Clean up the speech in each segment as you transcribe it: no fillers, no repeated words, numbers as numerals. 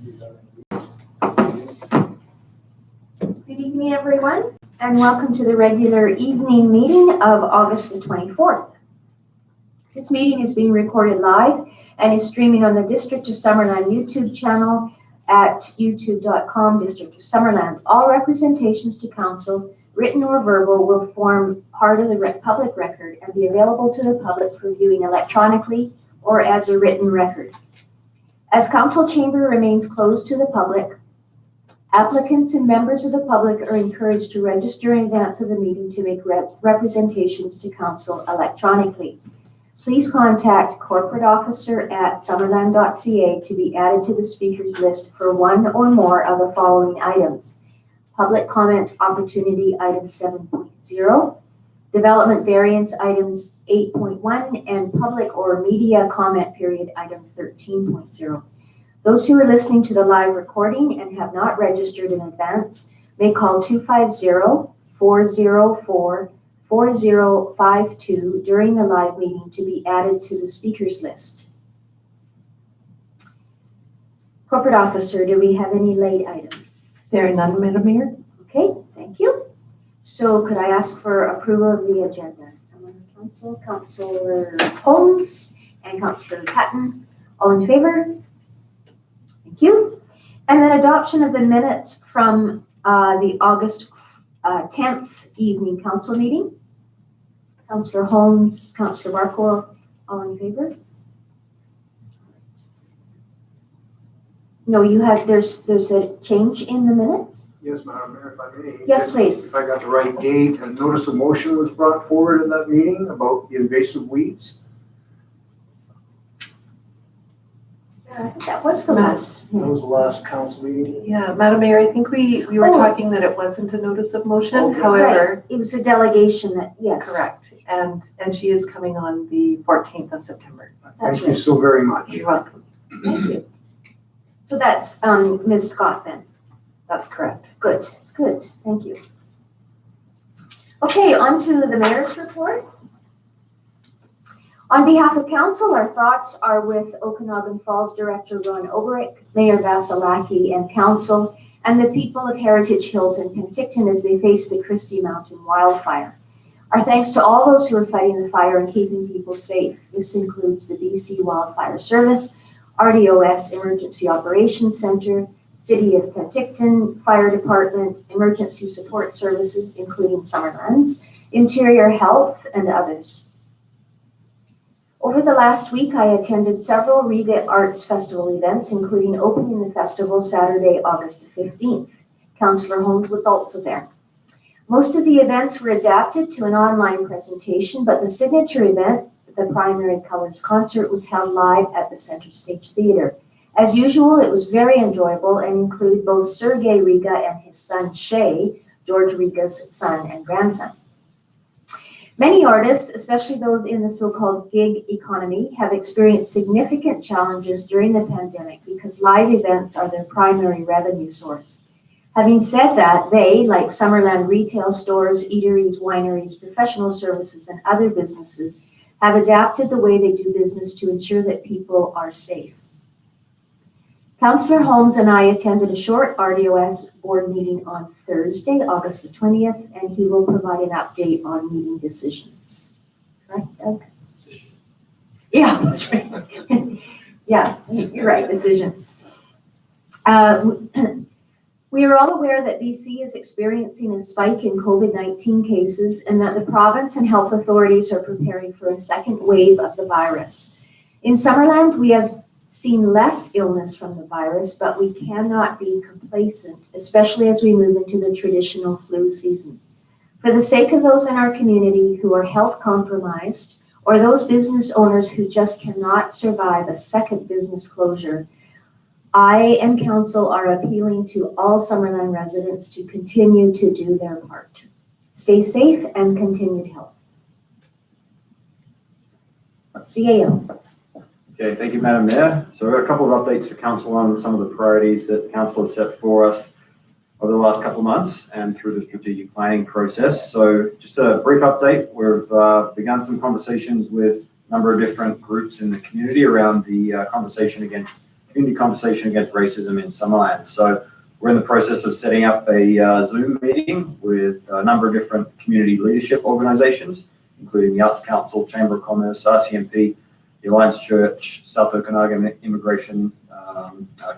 Good evening, everyone, and welcome to the regular evening meeting of August the 24th. This meeting is being recorded live and is streaming on the District of Summerland YouTube channel at youtube.com, District of Summerland. All representations to council, written or verbal, will form part of the public record and be available to the public for viewing electronically or as a written record. As council chamber remains closed to the public, applicants and members of the public are encouraged to register in advance of the meeting to make representations to council electronically. Please contact corporate officer at summerland.ca to be added to the speakers list for one or more of the following items: public comment opportunity item 7.0, development variance items 8.1, and public or media comment period item 13.0. Those who are listening to the live recording and have not registered in advance may call 250-404-4052 during the live meeting to be added to the speakers list. Corporate officer, do we have any late items? There are none, Madam Mayor. Okay, thank you. So could I ask for approval of the agenda? Someone on council, Councillor Holmes and Councillor Patton, all in favor? Thank you. And then adoption of the minutes from the August 10th evening council meeting. Councillor Holmes, Councillor Barco, all in favor? No, you have, there's a change in the minutes? Yes, Madam Mayor, if I may. Yes, please. If I got the right date, a notice of motion was brought forward in that meeting about the invasive weeds. I think that was the last. That was the last council meeting. Yeah, Madam Mayor, I think we were talking that it wasn't a notice of motion. Okay. However, Right. It was a delegation that, yes. correct. And she is coming on the 14th of September. That's Thank you right. so very much. You're welcome. Thank you. So that's Ms. Scott then. That's correct. Good, good, thank you. Okay, on to the mayor's report. On behalf of council, our thoughts are with Okanagan Falls Director Ron Oberick, Mayor Vasilaki, and council, and the people of Heritage Hills and Penticton as they face the Christie Mountain wildfire. Our thanks to all those who are fighting the fire and keeping people safe. This includes the BC Wildfire Service, RDOS Emergency Operations Center, City of Penticton Fire Department, Emergency Support Services, including Summerlands, Interior Health, and others. Over the last week, I attended several Riga Arts Festival events, including opening the festival Saturday, August the 15th. Councillor Holmes was also there. Most of the events were adapted to an online presentation, but the signature event, the Primary Colors concert, was held live at the Center Stage Theatre. As usual, it was very enjoyable and included both Sergei Riga and his son Shay, George Riga's son and grandson. Many artists, especially those in the so-called gig economy, have experienced significant challenges during the pandemic because live events are their primary revenue source. Having said that, they, like Summerland retail stores, eateries, wineries, professional services, and other businesses, have adapted the way they do business to ensure that people are safe. Councillor Holmes and I attended a short RDOS board meeting on Thursday, August the 20th, and he will provide an update on meeting decisions. Right, Doug? Yeah, that's right. Yeah, you're right, decisions. We are all aware that BC is experiencing a spike in COVID-19 cases and that the province and health authorities are preparing for a second wave of the virus. In Summerland, we have seen less illness from the virus, but we cannot be complacent, especially as we move into the traditional flu season. For the sake of those in our community who are health compromised, or those business owners who just cannot survive a second business closure, I and council are appealing to all Summerland residents to continue to do their part. Stay safe and continued health. CAO. Okay, thank you, Madam Mayor. So we've got a couple of updates for council on some of the priorities that the council has set for us over the last couple of months and through the strategic planning process. So just a brief update, we've begun some conversations with a number of different groups in the community around the conversation against community conversation against racism in Summerland. So we're in the process of setting up a Zoom meeting with a number of different community leadership organizations, including the Arts Council, Chamber of Commerce, RCMP, the Alliance Church, South Okanagan Immigration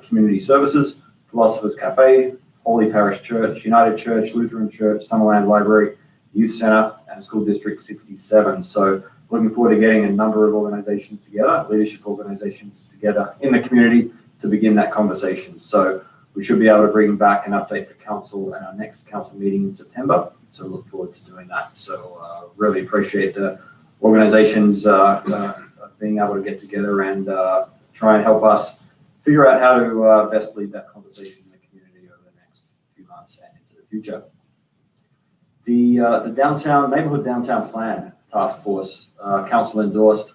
Community Services, Philosophers Cafe, Holy Parish Church, United Church, Lutheran Church, Summerland Library, Youth Center, and School District 67. So looking forward to getting a number of organizations together, leadership organizations together in the community to begin that conversation. So we should be able to bring back an update for council at our next council meeting in September. So look forward to doing that. So really appreciate the organizations being able to get together and try and help us figure out how to best lead that conversation in the community over the next few months and into the future. The neighborhood downtown plan task force, council endorsed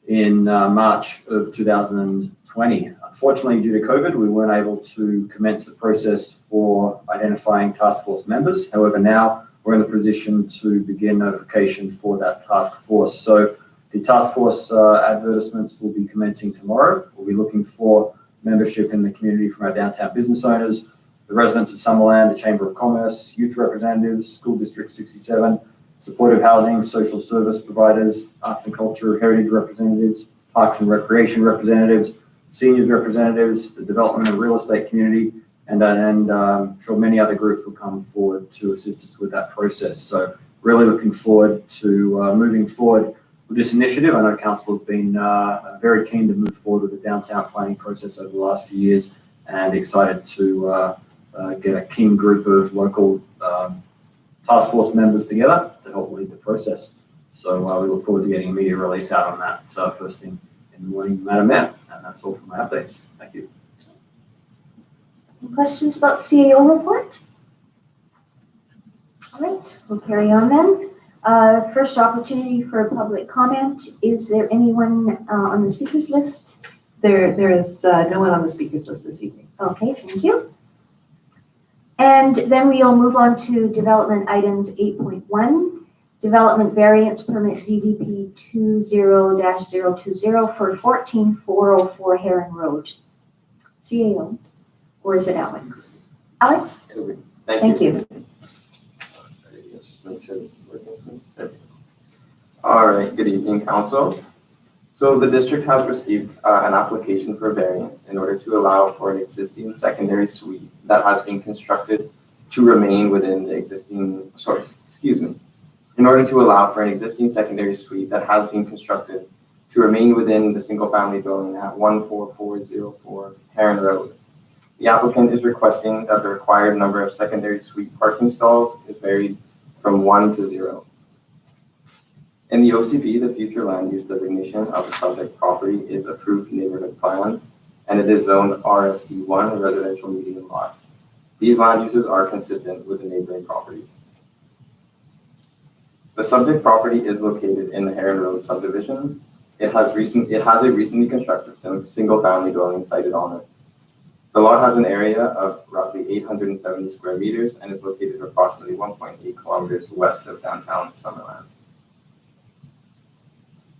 in March of 2020. Unfortunately, due to COVID, we weren't able to commence the process for identifying task force members. However, now we're in the position to begin notification for that task force. So the task force advertisements will be commencing tomorrow. We'll be looking for membership in the community from our downtown business owners, the residents of Summerland, the Chamber of Commerce, youth representatives, School District 67, supportive housing, social service providers, arts and culture, heritage representatives, parks and recreation representatives, seniors representatives, the development and real estate community, and I'm sure many other groups will come forward to assist us with that process. So really looking forward to moving forward with this initiative. I know council have been very keen to move forward with the downtown planning process over the last few years, and excited to get a keen group of local task force members together to help lead the process. So we look forward to getting a media release out on that first thing in the morning, Madam Mayor. And that's all for my updates. Thank you. Any questions about CAO report? All right, we'll carry on then. First opportunity for public comment. Is there anyone on the speakers list? There is no one on the speakers list this evening. Okay, thank you. And then we'll move on to development items 8.1, development variance permit DVP 20-020 for 14404 Heron Road. CAO, or is it Alex? Alex? Thank you. Let's just make sure this is working. All right, good evening, council. So the district has received an application for variance in order to allow for an existing secondary suite that has been constructed to remain within the existing, in order to allow for an existing secondary suite that has been constructed to remain within the single family dwelling at 14404 Heron Road. The applicant is requesting that the required number of secondary suite parking stalls is varied from 1 to 0. In the OCP, the future land use designation of the subject property is approved neighborhood plans, and it is zoned RSD1 residential medium lot. These land uses are consistent with the neighboring properties. The subject property is located in the Heron Road subdivision. It has a recently constructed single family dwelling sited on it. The lot has an area of roughly 870 square meters and is located approximately 1.8 kilometers west of downtown Summerland.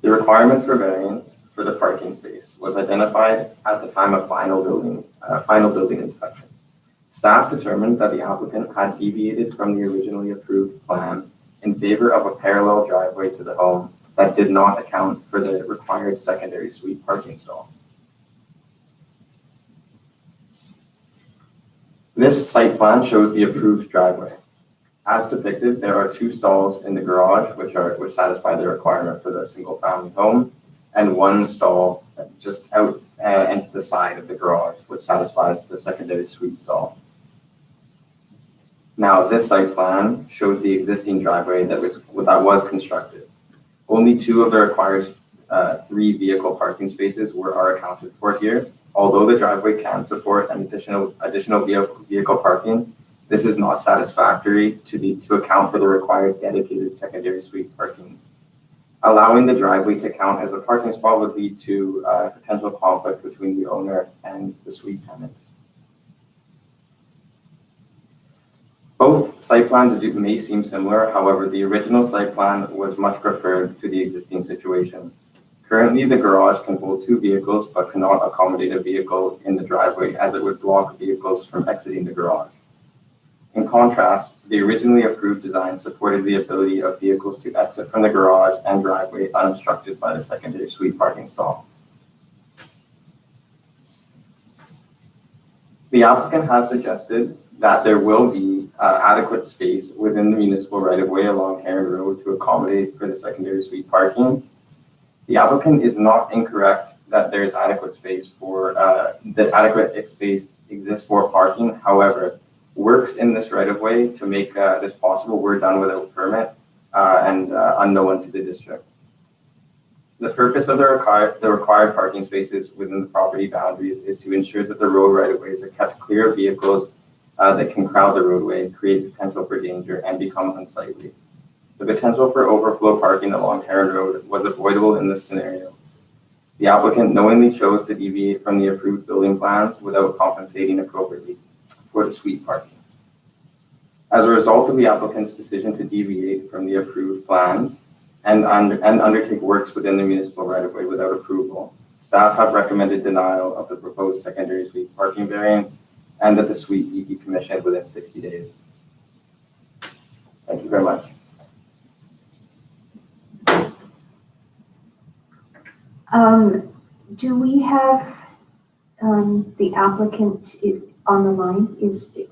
The requirement for variance for the parking space was identified at the time of final building inspection. Staff determined that the applicant had deviated from the originally approved plan in favor of a parallel driveway to the home that did not account for the required secondary suite parking stall. This site plan shows the approved driveway. As depicted, there are 2 stalls in the garage which satisfy the requirement for the single family home, and 1 stall just out and to the side of the garage which satisfies the secondary suite stall. Now this site plan shows the existing driveway that was constructed. Only 2 of the required 3 vehicle parking spaces are accounted for here. Although the driveway can support an additional vehicle parking, this is not satisfactory to account for the required dedicated secondary suite parking. Allowing the driveway to count as a parking spot would lead to potential conflict between the owner and the suite tenant. Both site plans may seem similar, however, the original site plan was much preferred to the existing situation. Currently, the garage can hold 2 vehicles but cannot accommodate a vehicle in the driveway as it would block vehicles from exiting the garage. In contrast, the originally approved design supported the ability of vehicles to exit from the garage and driveway unobstructed by the secondary suite parking stall. The applicant has suggested that there will be adequate space within the municipal right-of-way along Heron Road to accommodate for the secondary suite parking. The applicant is not incorrect that there is adequate space for, that adequate space exists for parking. However, works in this right-of-way to make this possible were done without permit and unknown to the district. The purpose of the required parking spaces within the property boundaries is to ensure that the road right-of-ways are kept clear of vehicles that can crowd the roadway, create potential for danger, and become unsightly. The potential for overflow parking along Heron Road was avoidable in this scenario. The applicant knowingly chose to deviate from the approved building plans without compensating appropriately for the suite parking. As a result of the applicant's decision to deviate from the approved plans and undertake works within the municipal right-of-way without approval, staff have recommended denial of the proposed secondary suite parking variance and that the suite be decommissioned within 60 days. Thank you very much. Do we have the applicant on the line?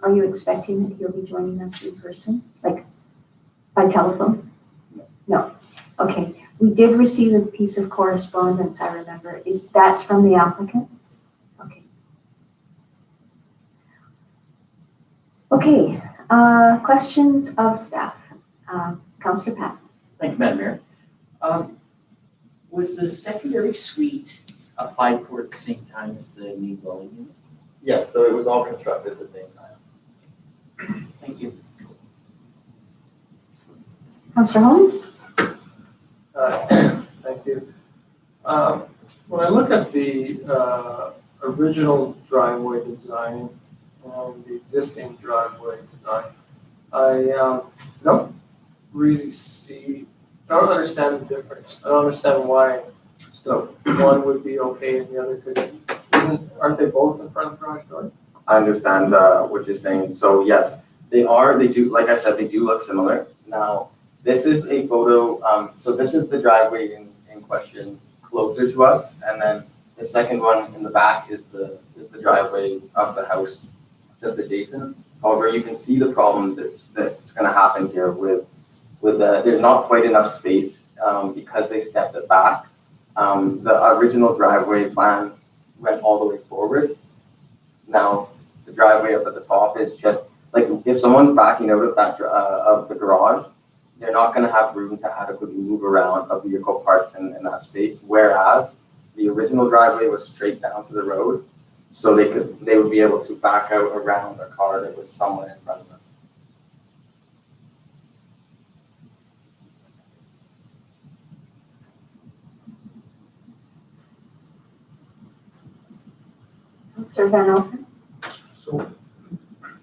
Are you expecting that he'll be joining us in person, like by telephone? No. Okay. We did receive a piece of correspondence, I remember. That's from the applicant? Okay. Okay. Questions of staff. Councillor Pat. Thank you, Madam Mayor. Was the secondary suite applied for at the same time as the new dwelling unit? Yes, so it was all constructed at the same time. Thank you. Councillor Holmes? Thank you. When I look at the original driveway design and the existing driveway design, I don't really don't understand the difference. I don't understand why one would be okay and the other couldn't. Aren't they both in front of the garage door? I understand what you're saying. So yes, they do, like I said, they do look similar. Now, this is a photo, so this is the driveway in question closer to us, and then the second one in the back is the driveway of the house just adjacent. However, you can see the problem that's going to happen here with there's not quite enough space because they stepped it back. The original driveway plan went all the way forward. Now, the driveway up at the top is just like if someone's backing out of that of the garage, they're not going to have room to adequately move around a vehicle parked in that space. Whereas the original driveway was straight down to the road, so they would be able to back out around a car that was somewhere in front of them. Sir Van Alphen? So,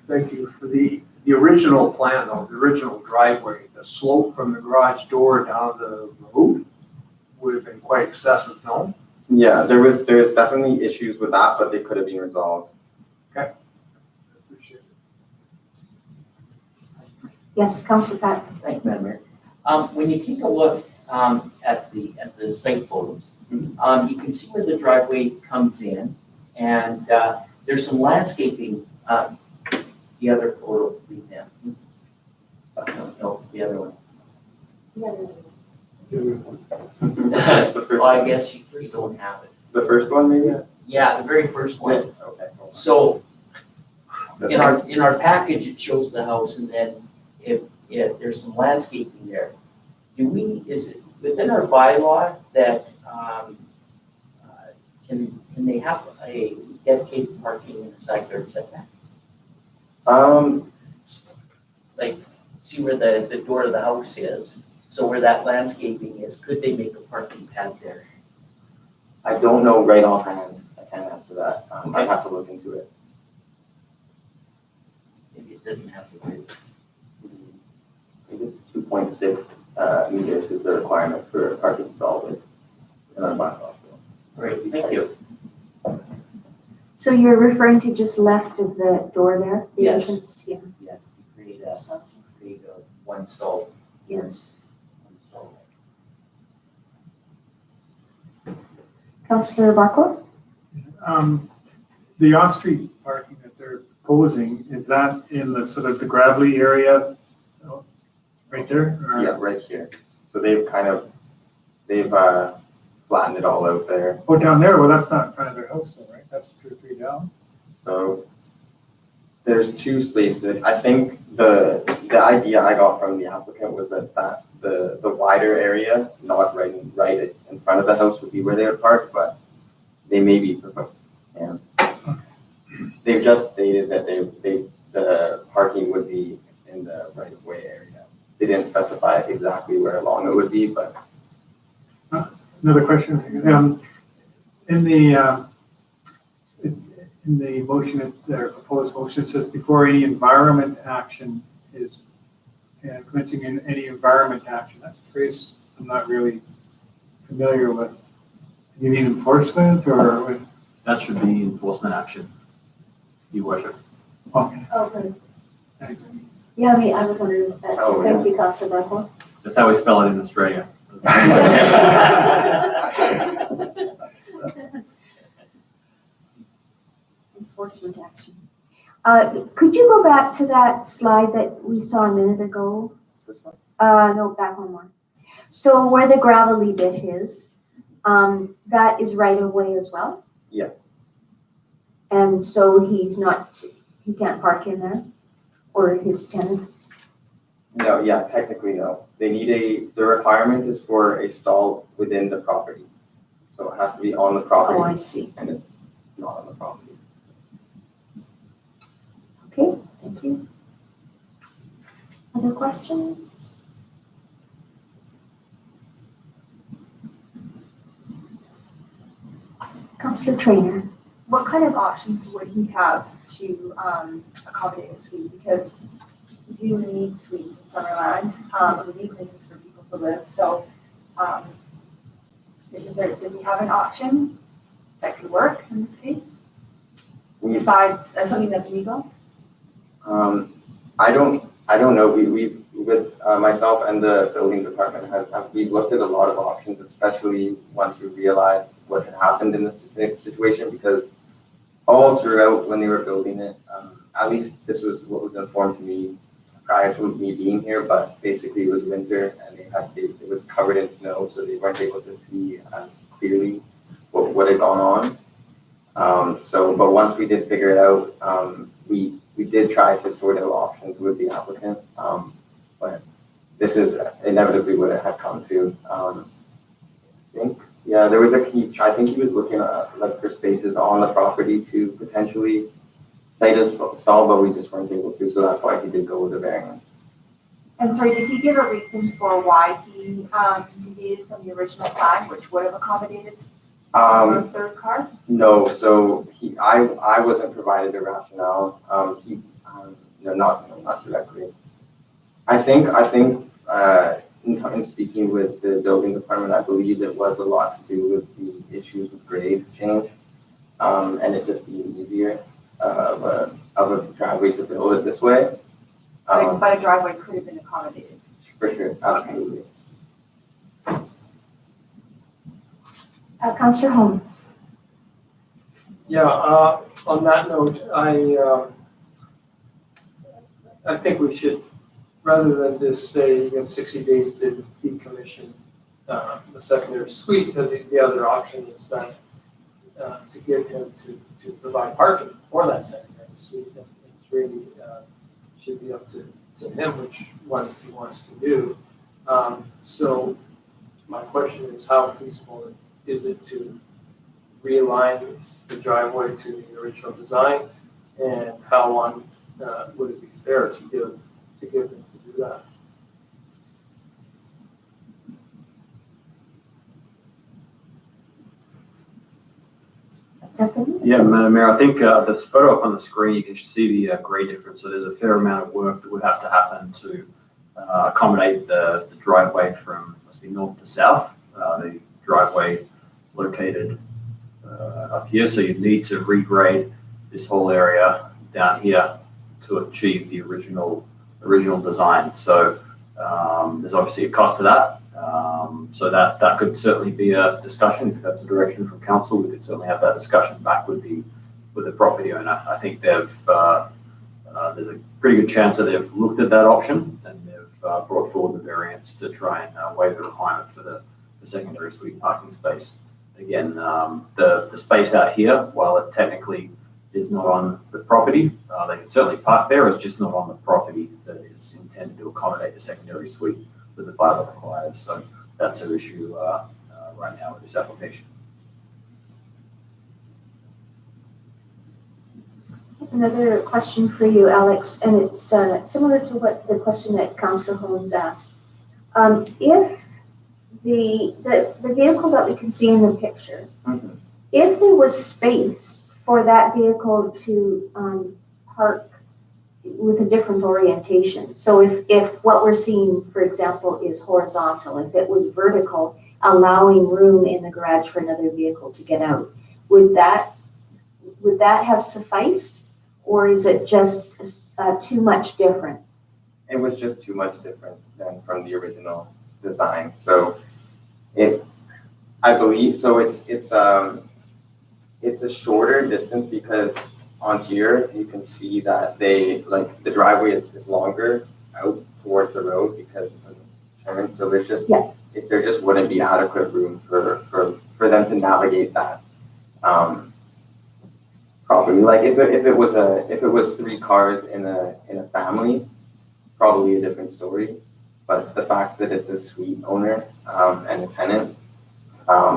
thank you. For the original plan, though, the original driveway, the slope from the garage door down the road would have been quite excessive, no? Yeah, there's definitely issues with that, but they could have been resolved. Okay. Appreciate it. Yes, Councillor Pat. Thank you, Madam Mayor. When you take a look at the site photos, you can see where the driveway comes in, and there's some landscaping. The other photo, please, yeah. No, the other one. Well, I guess you first don't have it. The first one, maybe? Yeah, the very first one. Okay. So in our package, it shows the house, and then if there's some landscaping there, is it within our bylaw that can they have a dedicated parking in the side yard setback? Like, see where the door of the house is, so where that landscaping is, could they make a parking pad there? I don't know right offhand. I can't answer that. I'd have to look into it. Maybe it doesn't have to be. I think it's 2.6 meters is the requirement for a parking stall width. in our bylaw. Great, thank you. So you're referring to just left of the door there? The Yes. entrance, yeah. Yes, we create a one stall. Yes. One stall. Councillor Barco? The off-street parking that they're proposing, is that in the sort of the gravelly area right there? Or- Yeah, right here. So they've flattened it all out there. Oh, down there, well, that's not in front of their house though, right? That's 2 or 3 down. So there's 2 spaces. I think the idea I got from the applicant was that the wider area, not right in front of the house, would be where they would park, but they may be proposed. Yeah. They've just stated that the parking would be in the right of way area. They didn't specify exactly where along it would be, but Another question. In the motion, their proposed motion says before any environment action is commencing in any environment action. That's a phrase I'm not really familiar with. You mean enforcement or? That should be enforcement action, Your Worship. Okay. Okay. Thanks. Yeah, I was wondering about that Oh, too. Thank you, Councillor Barco. That's how we spell it in Australia. Enforcement action. Could you go back to that slide that we saw a minute ago? this one. No, back one more. So where the gravelly bit is, that is right of way as well? Yes. And so he can't park in there? Or his tenant? No, yeah, technically no. They need the requirement is for a stall within the property. So it has to be on the property. Oh, I see. And it's not on the property. Okay, thank you. Other questions? Councillor Trainer. What kind of options would he have to accommodate a suite? Because we do need suites in Summerland. We need places for people to live. So does he have an option that could work in this case? Besides something that's legal? I don't know. We've with myself and the building department we've looked at a lot of options, especially once we realized what had happened in this situation, because all throughout when they were building it, at least this was what was informed to me prior to me being here, but basically it was winter and it was covered in snow, so they weren't able to see as clearly what had gone on. But once we did figure it out, we did try to sort out options with the applicant, but this is inevitably what it had come to. I think, yeah, there was I think he was looking at for spaces on the property to potentially site a stall, but we just weren't able to, so that's why he did go with the variance. And sorry, did he give a reason for why he deviated from the original plan, which would have accommodated a third car? No, so I wasn't provided a rationale. Not directly. I think in speaking with the building department, I believe it was a lot to do with the issues with grade change, and it just being easier of a driveway to build it this way. But a driveway could have been accommodated. For sure, absolutely. Councillor Holmes. Yeah, on that note, I think we should, rather than just say you have 60 days to decommission the secondary suite, the other option is that to give him to provide parking for that secondary suite. And it's really should be up to him which one he wants to do. So my question is, how feasible is it to realign the driveway to the original design, and how long would it be fair to give them to do that? Yeah, Madam Mayor, I think this photo up on the screen, you can see the grade difference. So there's a fair amount of work that would have to happen to accommodate the driveway from, must be north to south. The driveway located up here. So you need to regrade this whole area down here to achieve the original design. So there's obviously a cost to that. So that could certainly be a discussion. If that's a direction from council, we could certainly have that discussion back with the property owner. I think there's a pretty good chance that they've looked at that option and they've brought forward the variance to try and waive the requirement for the secondary suite parking space. Again, the space out here, while it technically is not on the property, they can certainly park there. It's just not on the property that is intended to accommodate the secondary suite that the bylaw requires. So that's an issue right now with this application. Another question for you, Alex, and it's similar to what the question that Councillor Holmes asked. If the vehicle that we can see in the picture, if there was space for that vehicle to park with a different orientation, so if what we're seeing, for example, is horizontal, if it was vertical, allowing room in the garage for another vehicle to get out, would that have sufficed, or is it just too much different? It was just too much different than from the original design. So I believe, so it's a shorter distance because on here you can see that the driveway is longer out towards the road because it doesn't turn. So there's just there just wouldn't be adequate room for them to navigate that properly. Like if it was 3 cars in a family, probably a different story. But the fact that it's a suite owner and a tenant,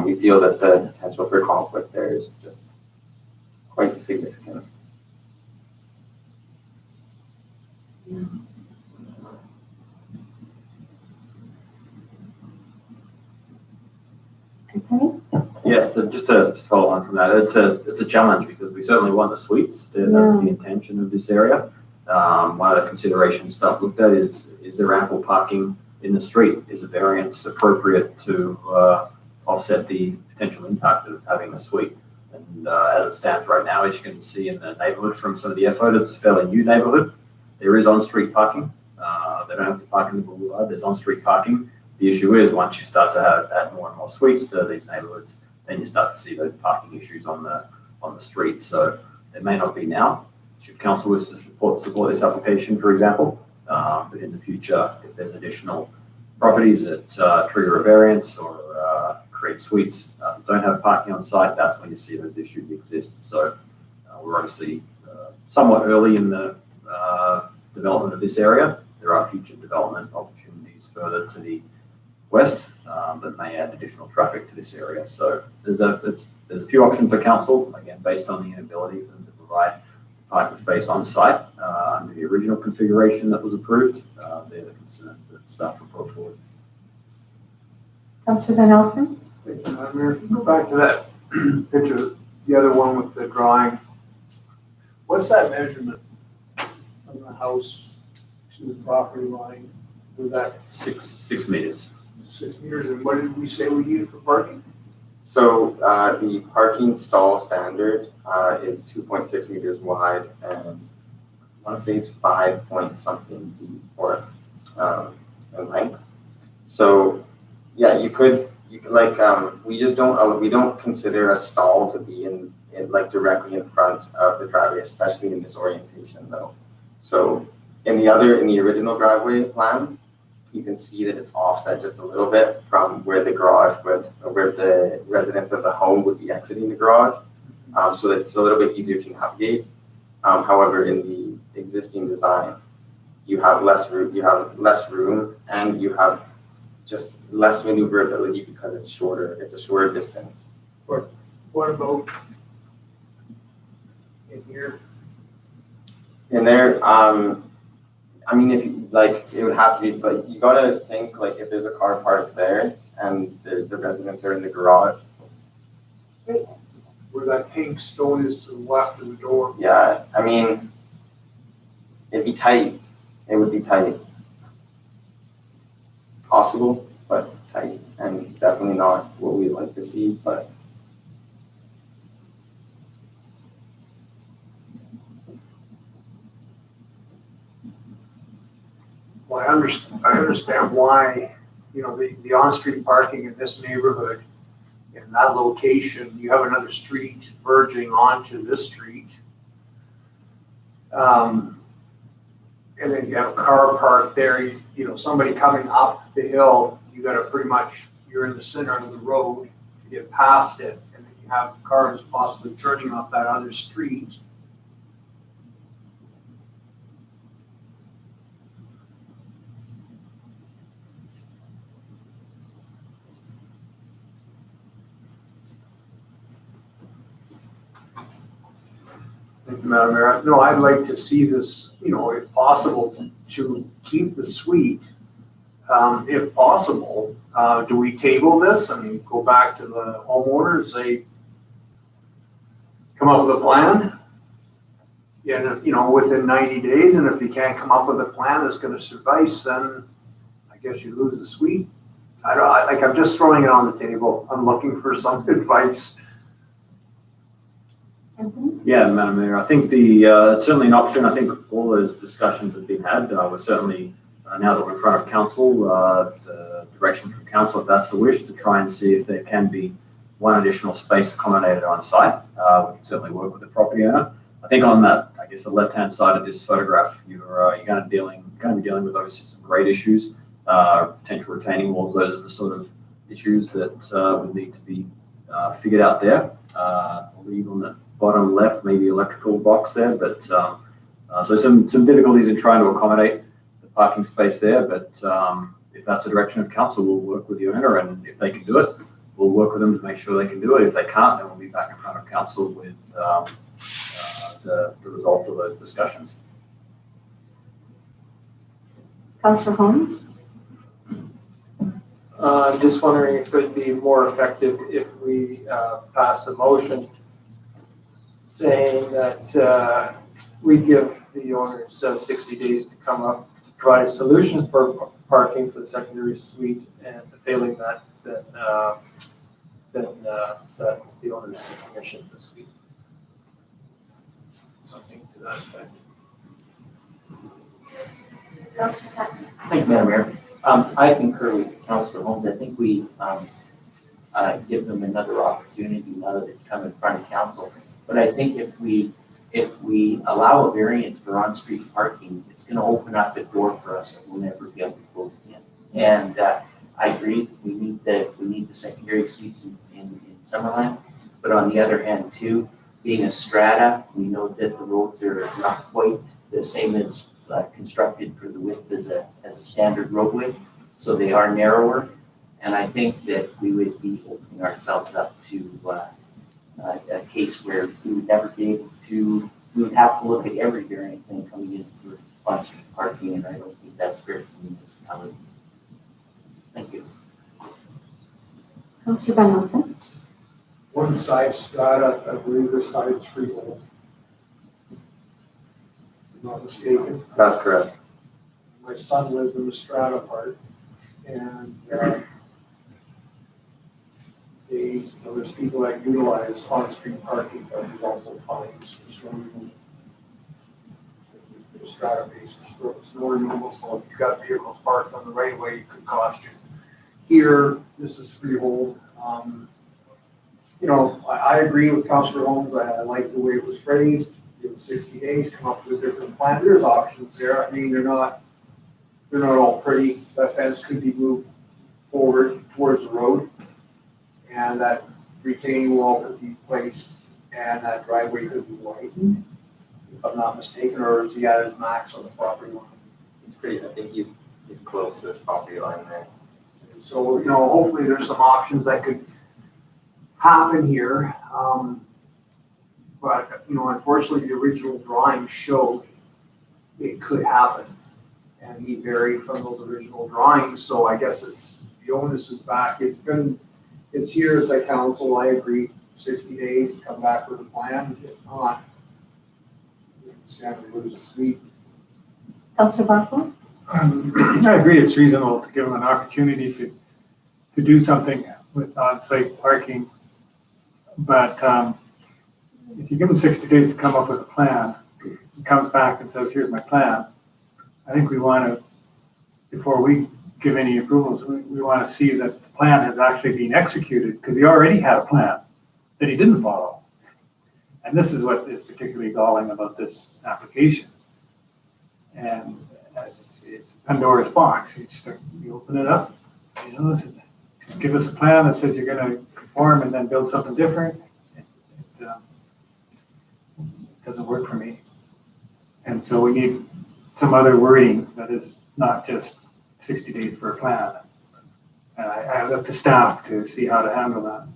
we feel that the potential for conflict there is just quite significant. Okay. Yeah, so just to follow on from that, it's a challenge because we certainly want the suites. That's the intention of this area. One of the consideration stuff looked at is there ample parking in the street? Is a variance appropriate to offset the potential impact of having a suite? And as it stands right now, as you can see in the neighborhood from some of the air photos, it's a fairly new neighborhood. There is on-street parking. They don't have to park in the boulevard. There's on-street parking. The issue is once you start to add more and more suites to these neighborhoods, then you start to see those parking issues on the street. So there may not be now. Should council wish to support this application, for example, but in the future, if there's additional properties that trigger a variance or create suites, don't have parking on site, that's when you see those issues exist. So we're obviously somewhat early in the development of this area. There are future development opportunities further to the west that may add additional traffic to this area. So there's a few options for council, again, based on the inability for them to provide parking space on site under the original configuration that was approved. They're the concerns that staff will put forward. Councillor Van Elfen? Thank you, Madam Mayor. If you go back to that picture, the other one with the drawing, what's that measurement from the house to the property line? Was that 6 meters. 6 meters? And what did we say we needed for parking? So the parking stall standard is 2.6 meters wide, and I want to say it's 5 point something deep or in length. So yeah, you could we don't consider a stall to be in like directly in front of the driveway, especially in this orientation though. So in the original driveway plan, you can see that it's offset just a little bit from where the garage where the residents of the home would be exiting the garage. So that it's a little bit easier to navigate. However, in the existing design, you have less room, and you have just less maneuverability because it's shorter. It's a shorter distance. What about in here? In there, I mean, if you it would have to be, but you gotta think if there's a car parked there and the residents are in the garage. Where that pink stone is to the left of the door. Yeah, I mean, it'd be tight. It would be tight. Possible, but tight, and definitely not what we'd like to see. But Well, I understand why, the on-street parking in this neighborhood, in that location, you have another street verging onto this street. And then you have a car parked there, somebody coming up the hill, you're in the center of the road to get past it. And then you have cars possibly turning off that other street. Thank you, Madam Mayor. No, I'd like to see this, if possible, to keep the suite. If possible, do we table this? I mean, go back to the homeowner and say, come up with a plan? Yeah, within 90 days, and if you can't come up with a plan that's gonna suffice, then I guess you lose the suite. I'm just throwing it on the table. I'm looking for some advice. Anthony? Yeah, Madam Mayor, I think it's certainly an option. I think all those discussions have been had. We're certainly, now that we're in front of council, the direction from council, if that's the wish, to try and see if there can be one additional space accommodated on site. We can certainly work with the property owner. I think on that, I guess the left-hand side of this photograph, you're going to be dealing with obviously some grade issues, potential retaining walls. Those are the sort of issues that would need to be figured out there. I'll leave on the bottom left, maybe electrical box there, but so some difficulties in trying to accommodate the parking space there. But if that's the direction of council, we'll work with the owner, and if they can do it, we'll work with them to make sure they can do it. If they can't, then we'll be back in front of council with the result of those discussions. Councillor Holmes? I'm just wondering if it'd be more effective if we passed a motion saying that we give the owners 60 days to come up, provide a solution for parking for the secondary suite, and failing that, that the owners can commission the suite. Something to that effect. Councillor Patton? Thank you, Madam Mayor. I concur with Councillor Holmes. I think we give them another opportunity now that it's come in front of council. But I think if we allow a variance for on-street parking, it's going to open up a door for us that we'll never be able to close again. And I agree, we need the secondary suites in Summerland. But on the other hand, too, being a strata, we know that the roads are not quite the same as constructed for the width as a standard roadway, so they are narrower. And I think that we would be opening ourselves up to a case where we would never be able to. We would have to look at every variance thing coming in for on-street parking, and I don't think that's fair to the municipality. Thank you. Councillor Van Oppen? One side strata, I believe this side is freehold. If I'm not mistaken. That's correct. My son lives in the strata part, and there's people that utilize on-street parking, but there's also fines for snow removal. There's strata based for snow removal, so if you've got vehicles parked on the right of way, it could cost you. Here, this is freehold. I agree with Councillor Holmes. I like the way it was phrased. Give it 60 days, come up with a different plan. There's options there. I mean, they're not all pretty. That fence could be moved forward towards the road, and that retaining wall could be placed, and that driveway could be widened, if I'm not mistaken, or is he at his max on the property line? I think he's close to his property line there. So, hopefully there's some options that could happen here. But, unfortunately, the original drawing showed it could happen. And he varied from those original drawings, so I guess the onus is back. It's here as a council. I agree, 60 days, come back with a plan. If not, we can stand to lose a suite. Councillor Barco? I agree, it's reasonable to give them an opportunity to do something with on-site parking. But if you give them 60 days to come up with a plan, he comes back and says, here's my plan. I think we want to before we give any approvals, we want to see that the plan has actually been executed, because he already had a plan that he didn't follow. And this is what is particularly galling about this application. And it's Pandora's box. You open it up, just give us a plan that says you're going to conform and then build something different. It doesn't work for me. And so we need some other wording that is not just 60 days for a plan. And I look to staff to see how to handle that.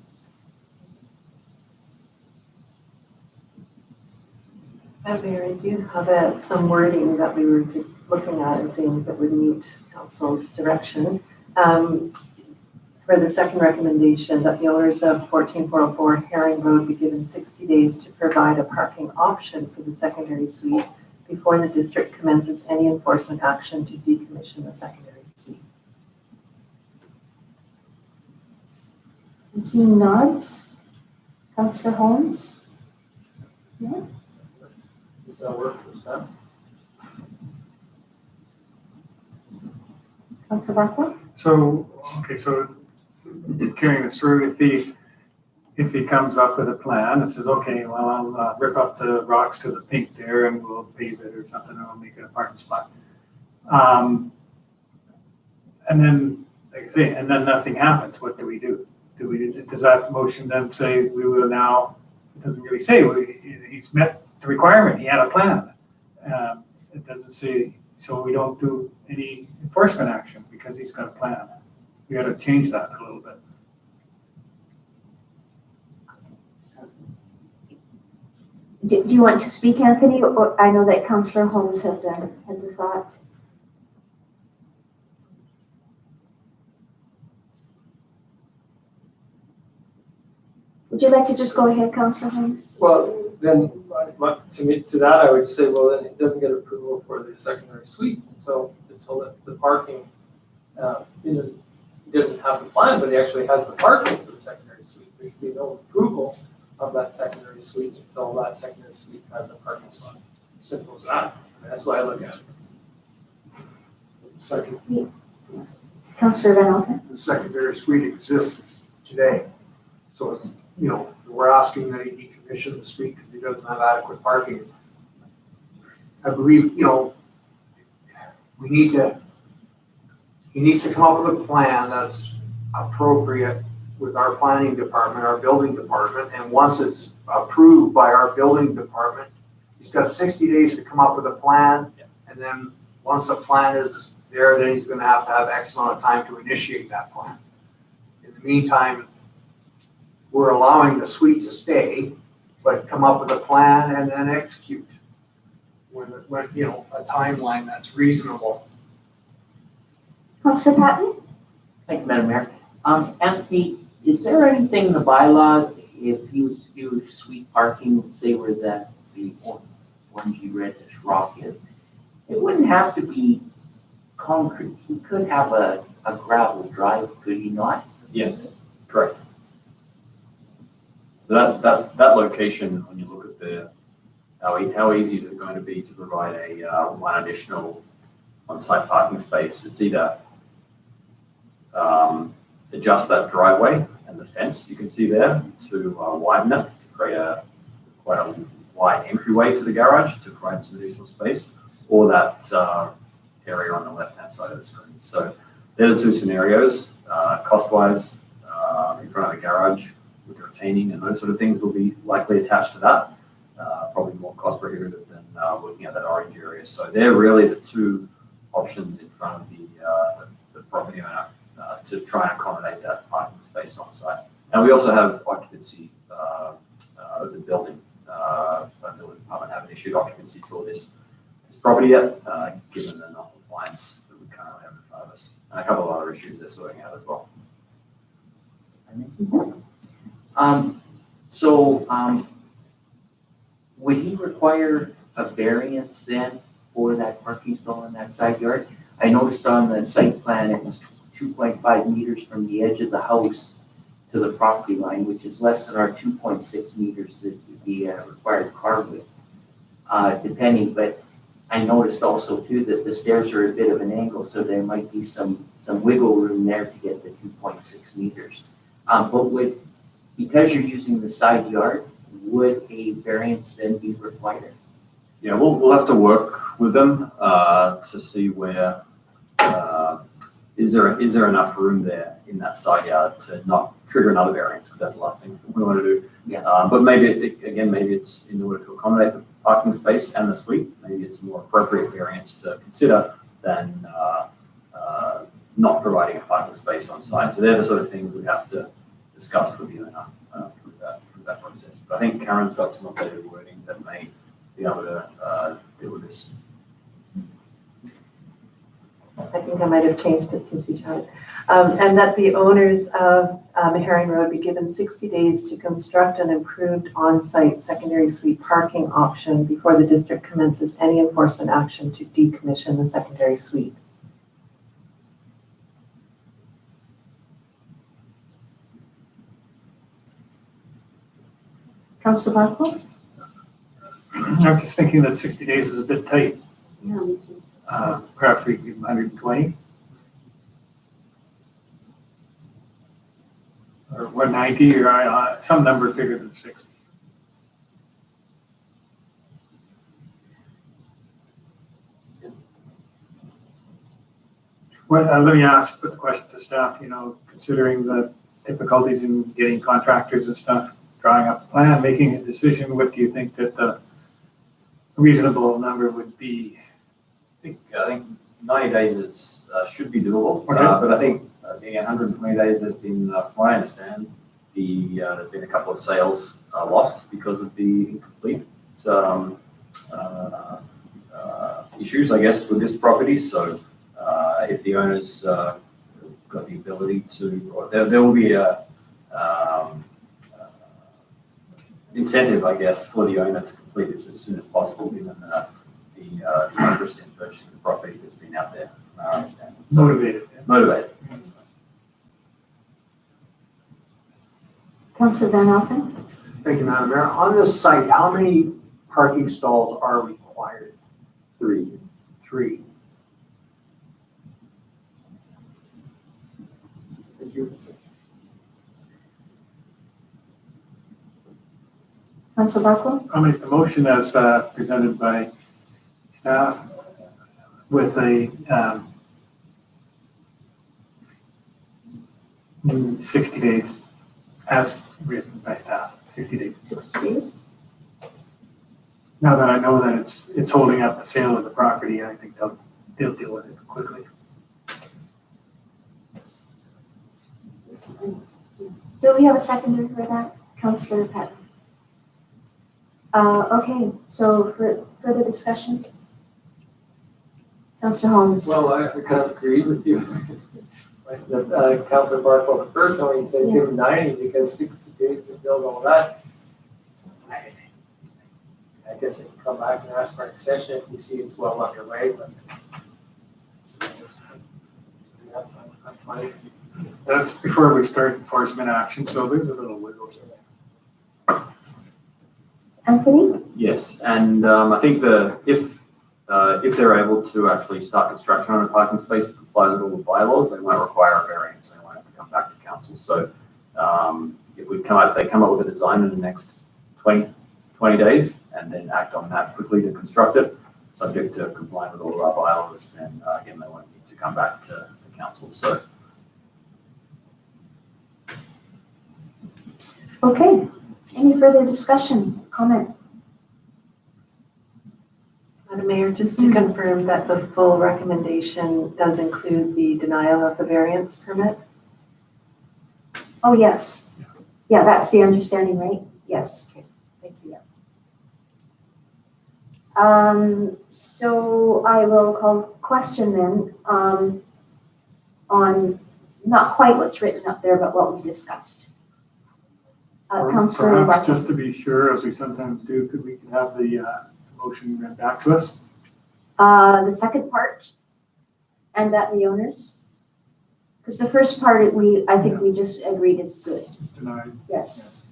Mayor, I do have some wording that we were just looking at and seeing that would meet council's direction. For the second recommendation, that the owners of 14404 Herring Road be given 60 days to provide a parking option for the secondary suite before the district commences any enforcement action to decommission the secondary suite. I'm seeing nods. Councillor Holmes? Yeah? Does that work for staff? Councillor Barco? So, okay, so carrying this through, if he comes up with a plan and says, okay, well, I'll rip up the rocks to the pink there and we'll pave it or something, and I'll make it a parking spot. And then, like I say, and then nothing happens, what do we do? Does that motion then say we will now, it doesn't really say, he's met the requirement, he had a plan. It doesn't say, so we don't do any enforcement action because he's got a plan. We got to change that a little bit. Do you want to speak, Anthony? Or I know that Councillor Holmes has a thought. Would you like to just go ahead, Councillor Holmes? Well, then, to that, I would say, well, then it doesn't get approval for the secondary suite until the parking he doesn't have the plan, but he actually has the parking for the secondary suite. There should be no approval of that secondary suite until that secondary suite has a parking spot. Simple as that. That's why I look at it. Second, Councillor Van Alphen? the secondary suite exists today. So it's, we're asking that he decommission the suite because he doesn't have adequate parking. I believe, he needs to come up with a plan that's appropriate with our planning department, our building department, and once it's approved by our building department, he's got 60 days to come up with a plan, and then once the plan is there, then he's gonna have to have X amount of time to initiate that plan. In the meantime, we're allowing the suite to stay, but come up with a plan and then execute when a timeline that's reasonable. Councillor Patton? Thank you, Madam Mayor. Anthony, is there anything in the bylaw, if he was to do suite parking, say where the orangey reddish rock is, it wouldn't have to be concrete. He could have a gravel drive, could he not? Yes, correct. That location, when you look at how easy is it going to be to provide a one additional on-site parking space? It's either adjust that driveway and the fence you can see there to widen it, to create quite a wide entryway to the garage to provide some additional space, or that area on the left-hand side of the screen. So they're the two scenarios. Cost-wise, in front of the garage with the retaining and those sort of things will be likely attached to that. Probably more cost prohibitive than looking at that orange area. So they're really the two options in front of the property owner to try and accommodate that parking space on site. And we also have occupancy of the building. The building department haven't issued occupancy for this property yet, given the non-compliance that we currently have in front of us, and a couple of other issues they're sorting out as well. Would he require a variance then for that parking stall in that side yard? I noticed on the site plan it was 2.5 meters from the edge of the house to the property line, which is less than our 2.6 meters that would be required car width, depending. But I noticed also too that the stairs are a bit of an angle, so there might be some wiggle room there to get the 2.6 meters. But because you're using the side yard, would a variance then be required? Yeah, we'll have to work with them to see where, is there enough room there in that side yard to not trigger another variance, because that's the last thing we want to do. Yes. But maybe it's in order to accommodate the parking space and the suite, maybe it's a more appropriate variance to consider than not providing a parking space on site. So they're the sort of things we have to discuss with the owner through that process. But I think Karen's got some updated wording that may be able to deal with this. I think I might have changed it since we chatted. And that the owners of Herring Road be given 60 days to construct an improved on-site secondary suite parking option before the district commences any enforcement action to decommission the secondary suite. Councillor Barco? I'm just thinking that 60 days is a bit tight. Yeah, me too. Perhaps we give 120 or 190 or some number bigger than 60. Well, let me put the question to staff, considering the difficulties in getting contractors and stuff, drawing up a plan, making a decision, what do you think that the reasonable number would be? I think 90 days should be doable, Okay. but I think being 120 days, there's been, from what I understand, there's been a couple of sales lost because of the incomplete issues, I guess, with this property. So if the owners got the ability to, or there will be a incentive, I guess, for the owner to complete this as soon as possible, given the interest in purchasing the property that's been out there, I understand. So, motivated. Councillor Van Alphen? Thank you, Madam Mayor. On this site, how many parking stalls are required? 3. 3. Thank you. Councillor Barco? I'll make the motion as presented by staff with a 60 days as written by staff, 60 days. 60 days. Now that I know that it's holding up the sale of the property, I think they'll deal with it quickly. Do we have a seconder for that? Councillor Patton? Okay, so for further discussion? Councillor Holmes? Well, I kind of agreed with you. Like Councillor Barco, the first one, he said give him 90 because 60 days to build all that. I guess I can come back and ask for an extension if we see it's well underway, but. I'm fine. That's before we start enforcement action, so there's a little wiggle there. Anthony? Yes, and I think if they're able to actually start construction on a parking space that complies with all the bylaws, they won't require a variance. They won't have to come back to council. So if they come up with a design in the next 20 days and then act on that quickly to construct it, subject to complying with all of our bylaws, then again, they won't need to come back to the council. So. Okay, any further discussion, comment? Madam Mayor, just to confirm that the full recommendation does include the denial of the variance permit? Oh, yes. Yeah, that's the understanding, right? Yes. Okay, thank you. So I will call question then on not quite what's written up there, but what we discussed. Councillor Perhaps Barco. just to be sure, as we sometimes do, could we have the motion read back to us? The second part, and that the owners? Because the first part, I think we just agreed is good. It's denied. Yes.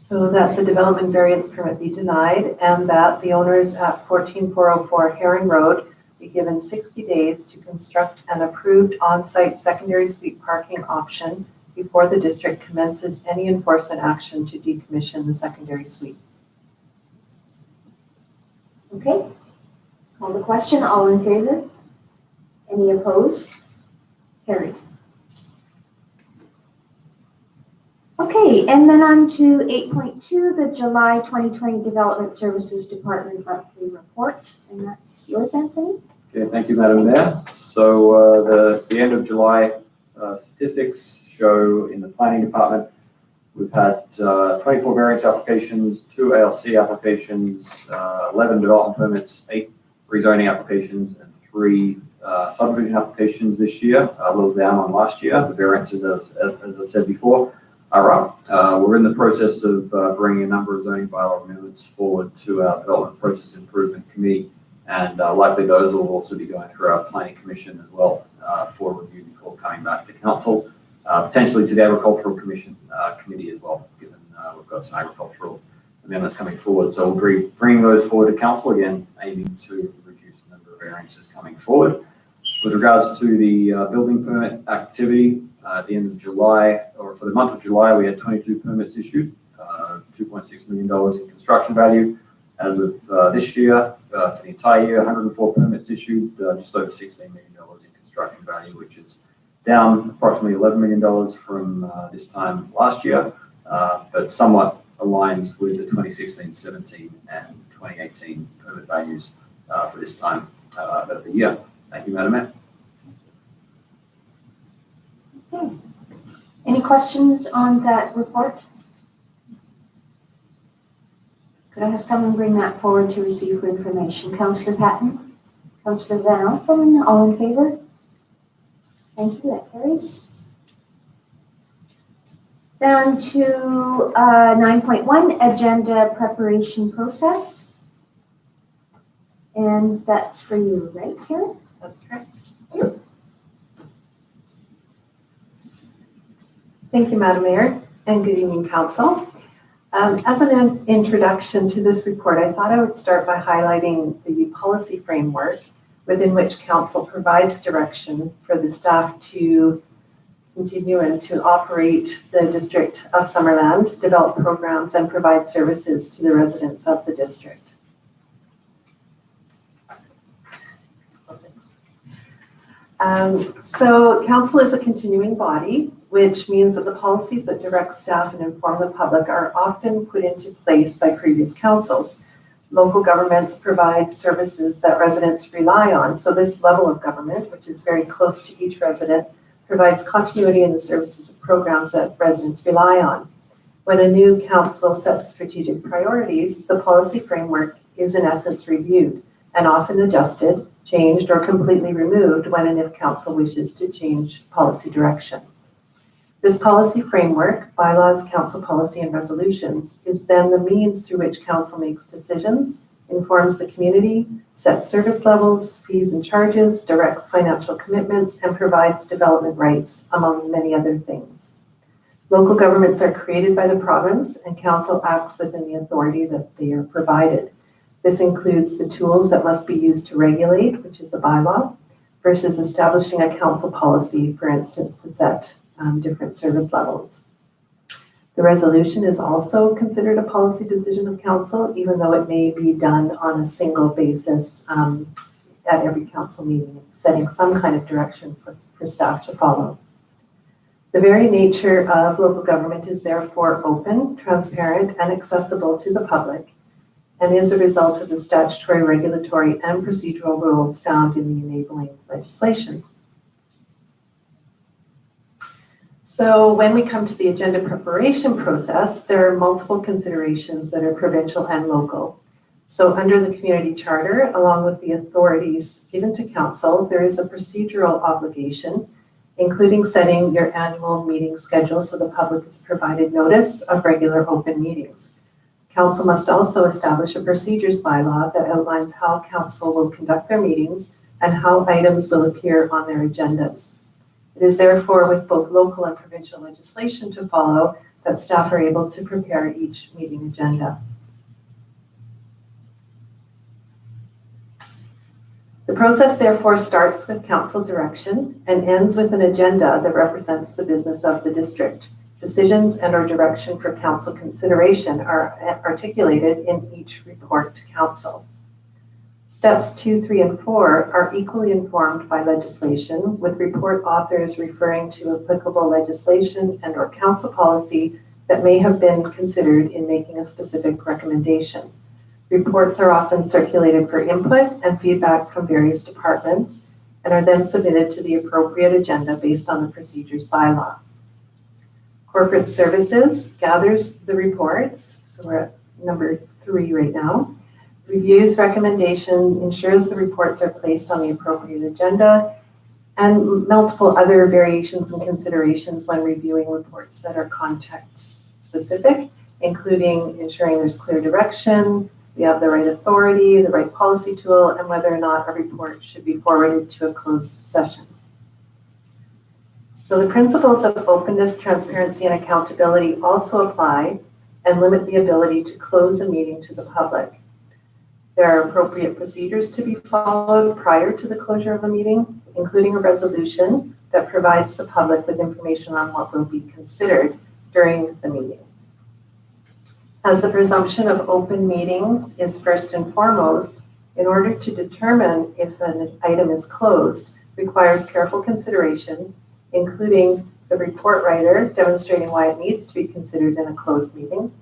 So that the development variance permit be denied and that the owners at 14404 Herring Road be given 60 days to construct an approved on-site secondary suite parking option before the district commences any enforcement action to decommission the secondary suite. Okay. Call the question. All in favor? Any opposed? Carried. Okay, and then on to 8.2, the July 2020 Development Services Department monthly report, and that's yours, Anthony. Okay, thank you, Madam Mayor. So the end of July statistics show in the planning department, we've had 24 variance applications, 2 ALC applications, 11 development permits, 8 rezoning applications, and 3 subdivision applications this year, a little down on last year. The variances, as I said before, are up. We're in the process of bringing a number of zoning bylaw amendments forward to our Development Process Improvement Committee, and likely those will also be going through our Planning Commission as well for review before coming back to Council, potentially to the Agricultural Commission Committee as well, given we've got some agricultural amendments coming forward. So we'll be bringing those forward to Council, again, aiming to reduce the number of variances coming forward. With regards to the building permit activity, at the end of July, or for the month of July, we had 22 permits issued, $2.6 million in construction value. As of this year, for the entire year, 104 permits issued, just over $16 million in construction value, which is down approximately $11 million from this time last year, but somewhat aligns with the 2016, 17, and 2018 permit values for this time of the year. Thank you, Madam Mayor. Okay. Any questions on that report? Could I have someone bring that forward to receive for information? Councillor Patton? Councillor Van Alphen, all in favor? Thank you, that carries. Down to 9.1, agenda preparation process. And that's for you, right, Karen? That's correct. Thank you, Madam Mayor, and good evening, Council. As an introduction to this report, I thought I would start by highlighting the policy framework within which Council provides direction for the staff to continue and to operate the District of Summerland, develop programs, and provide services to the residents of the district. So Council is a continuing body, which means that the policies that direct staff and inform the public are often put into place by previous councils. Local governments provide services that residents rely on. So this level of government, which is very close to each resident, provides continuity in the services and programs that residents rely on. When a new council sets strategic priorities, the policy framework is in essence reviewed and often adjusted, changed, or completely removed when and if council wishes to change policy direction. This policy framework, bylaws, council policy, and resolutions, is then the means through which council makes decisions, informs the community, sets service levels, fees and charges, directs financial commitments, and provides development rights, among many other things. Local governments are created by the province, and council acts within the authority that they are provided. This includes the tools that must be used to regulate, which is a bylaw, versus establishing a council policy, for instance, to set different service levels. The resolution is also considered a policy decision of council, even though it may be done on a single basis at every council meeting. It's setting some kind of direction for staff to follow. The very nature of local government is therefore open, transparent, and accessible to the public, and is a result of the statutory, regulatory, and procedural rules found in the enabling legislation. So when we come to the agenda preparation process, there are multiple considerations that are provincial and local. So under the community charter, along with the authorities given to council, there is a procedural obligation, including setting your annual meeting schedule so the public is provided notice of regular open meetings. Council must also establish a procedures bylaw that outlines how council will conduct their meetings and how items will appear on their agendas. It is therefore with both local and provincial legislation to follow that staff are able to prepare each meeting agenda. The process therefore starts with council direction and ends with an agenda that represents the business of the district. Decisions and/or direction for council consideration are articulated in each report to council. Steps 2, 3, and 4 are equally informed by legislation, with report authors referring to applicable legislation and/or council policy that may have been considered in making a specific recommendation. Reports are often circulated for input and feedback from various departments and are then submitted to the appropriate agenda based on the procedures bylaw. Corporate Services gathers the reports, so we're at number 3 right now, reviews recommendation, ensures the reports are placed on the appropriate agenda, and multiple other variations and considerations when reviewing reports that are context specific, including ensuring there's clear direction, we have the right authority, the right policy tool, and whether or not a report should be forwarded to a closed session. So the principles of openness, transparency, and accountability also apply and limit the ability to close a meeting to the public. There are appropriate procedures to be followed prior to the closure of a meeting, including a resolution that provides the public with information on what will be considered during the meeting. As the presumption of open meetings is first and foremost, in order to determine if an item is closed requires careful consideration, including the report writer demonstrating why it needs to be considered in a closed meeting.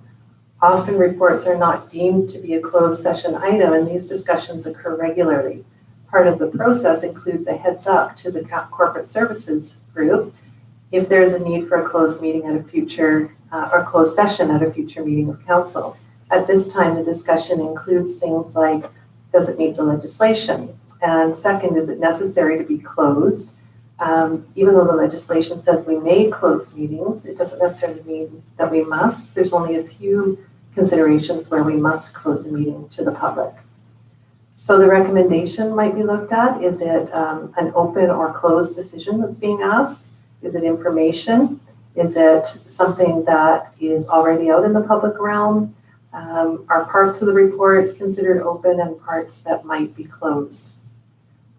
Often reports are not deemed to be a closed session item, and these discussions occur regularly. Part of the process includes a heads up to the corporate services group if there's a need for a closed meeting at a future or closed session at a future meeting of council. At this time, the discussion includes things like, does it meet the legislation? And second, is it necessary to be closed? Even though the legislation says we may close meetings, it doesn't necessarily mean that we must. There's only a few considerations where we must close a meeting to the public. So the recommendation might be looked at. Is it an open or closed decision that's being asked? Is it information? Is it something that is already out in the public realm? Are parts of the report considered open and parts that might be closed?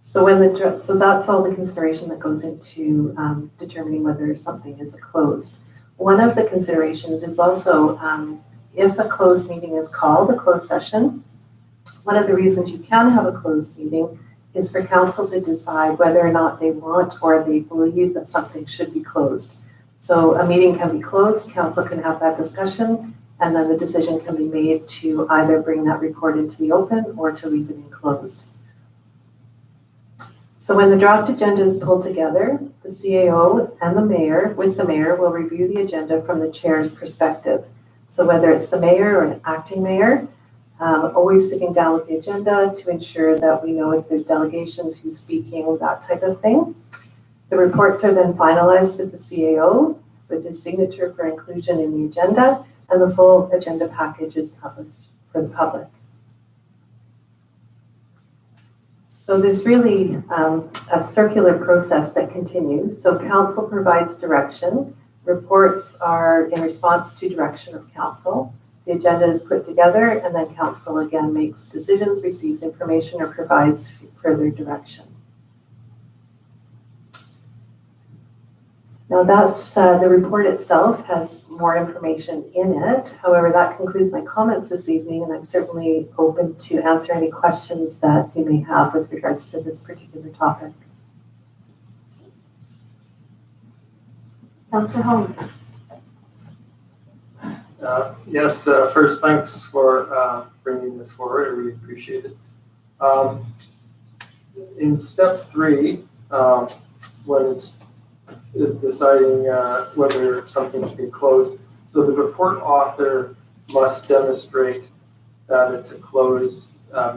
So that's all the consideration that goes into determining whether something is closed. One of the considerations is also if a closed meeting is called a closed session, one of the reasons you can have a closed meeting is for council to decide whether or not they want or they believe that something should be closed. So a meeting can be closed, council can have that discussion, and then the decision can be made to either bring that report into the open or to leave it in closed. So when the draft agenda is pulled together, the CAO and the mayor, with the mayor, will review the agenda from the chair's perspective. So whether it's the mayor or an acting mayor, always sitting down with the agenda to ensure that we know if there's delegations, who's speaking, that type of thing. The reports are then finalized with the CAO with his signature for inclusion in the agenda, and the full agenda package is published for the public. So there's really a circular process that continues. So council provides direction. Reports are in response to direction of council. The agenda is put together, and then council again makes decisions, receives information, or provides further direction. Now that's the report itself has more information in it. However, that concludes my comments this evening, and I'm certainly open to answer any questions that you may have with regards to this particular topic. Councillor Holmes. Yes, first, thanks for bringing this forward. I really appreciate it. In step 3, when it's deciding whether something should be closed, so the report author must demonstrate that it's a closed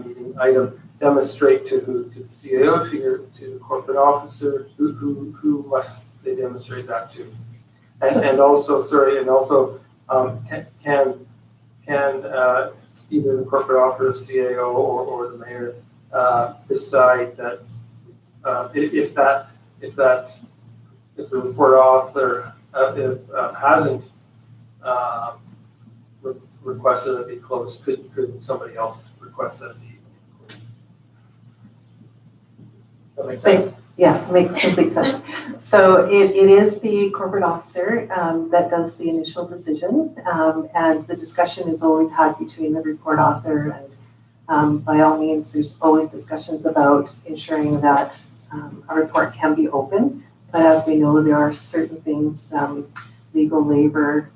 meeting item. Demonstrate to who? To the CAO, to the corporate officer. Who must they demonstrate that to? And also, can either the corporate officer, CAO, or the mayor decide that if the report author hasn't requested that it be closed, could somebody else request that it be closed? Does that make sense? Yeah, makes complete sense. So it is the corporate officer that does the initial decision, and the discussion is always had between the report author and by all means, there's always discussions about ensuring that a report can be open. But as we know, there are certain things, legal, labor,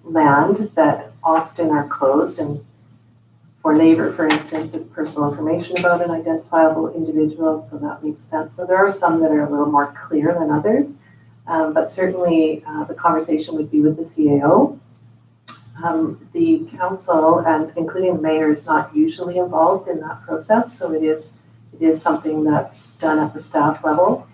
land that often are closed. And for labor, for instance, it's personal information about an identifiable individual, so that makes sense. So there are some that are a little more clear than others, but certainly the conversation would be with the CAO. The council, and including the mayor, is not usually involved in that process, so it is something that's done at the staff level.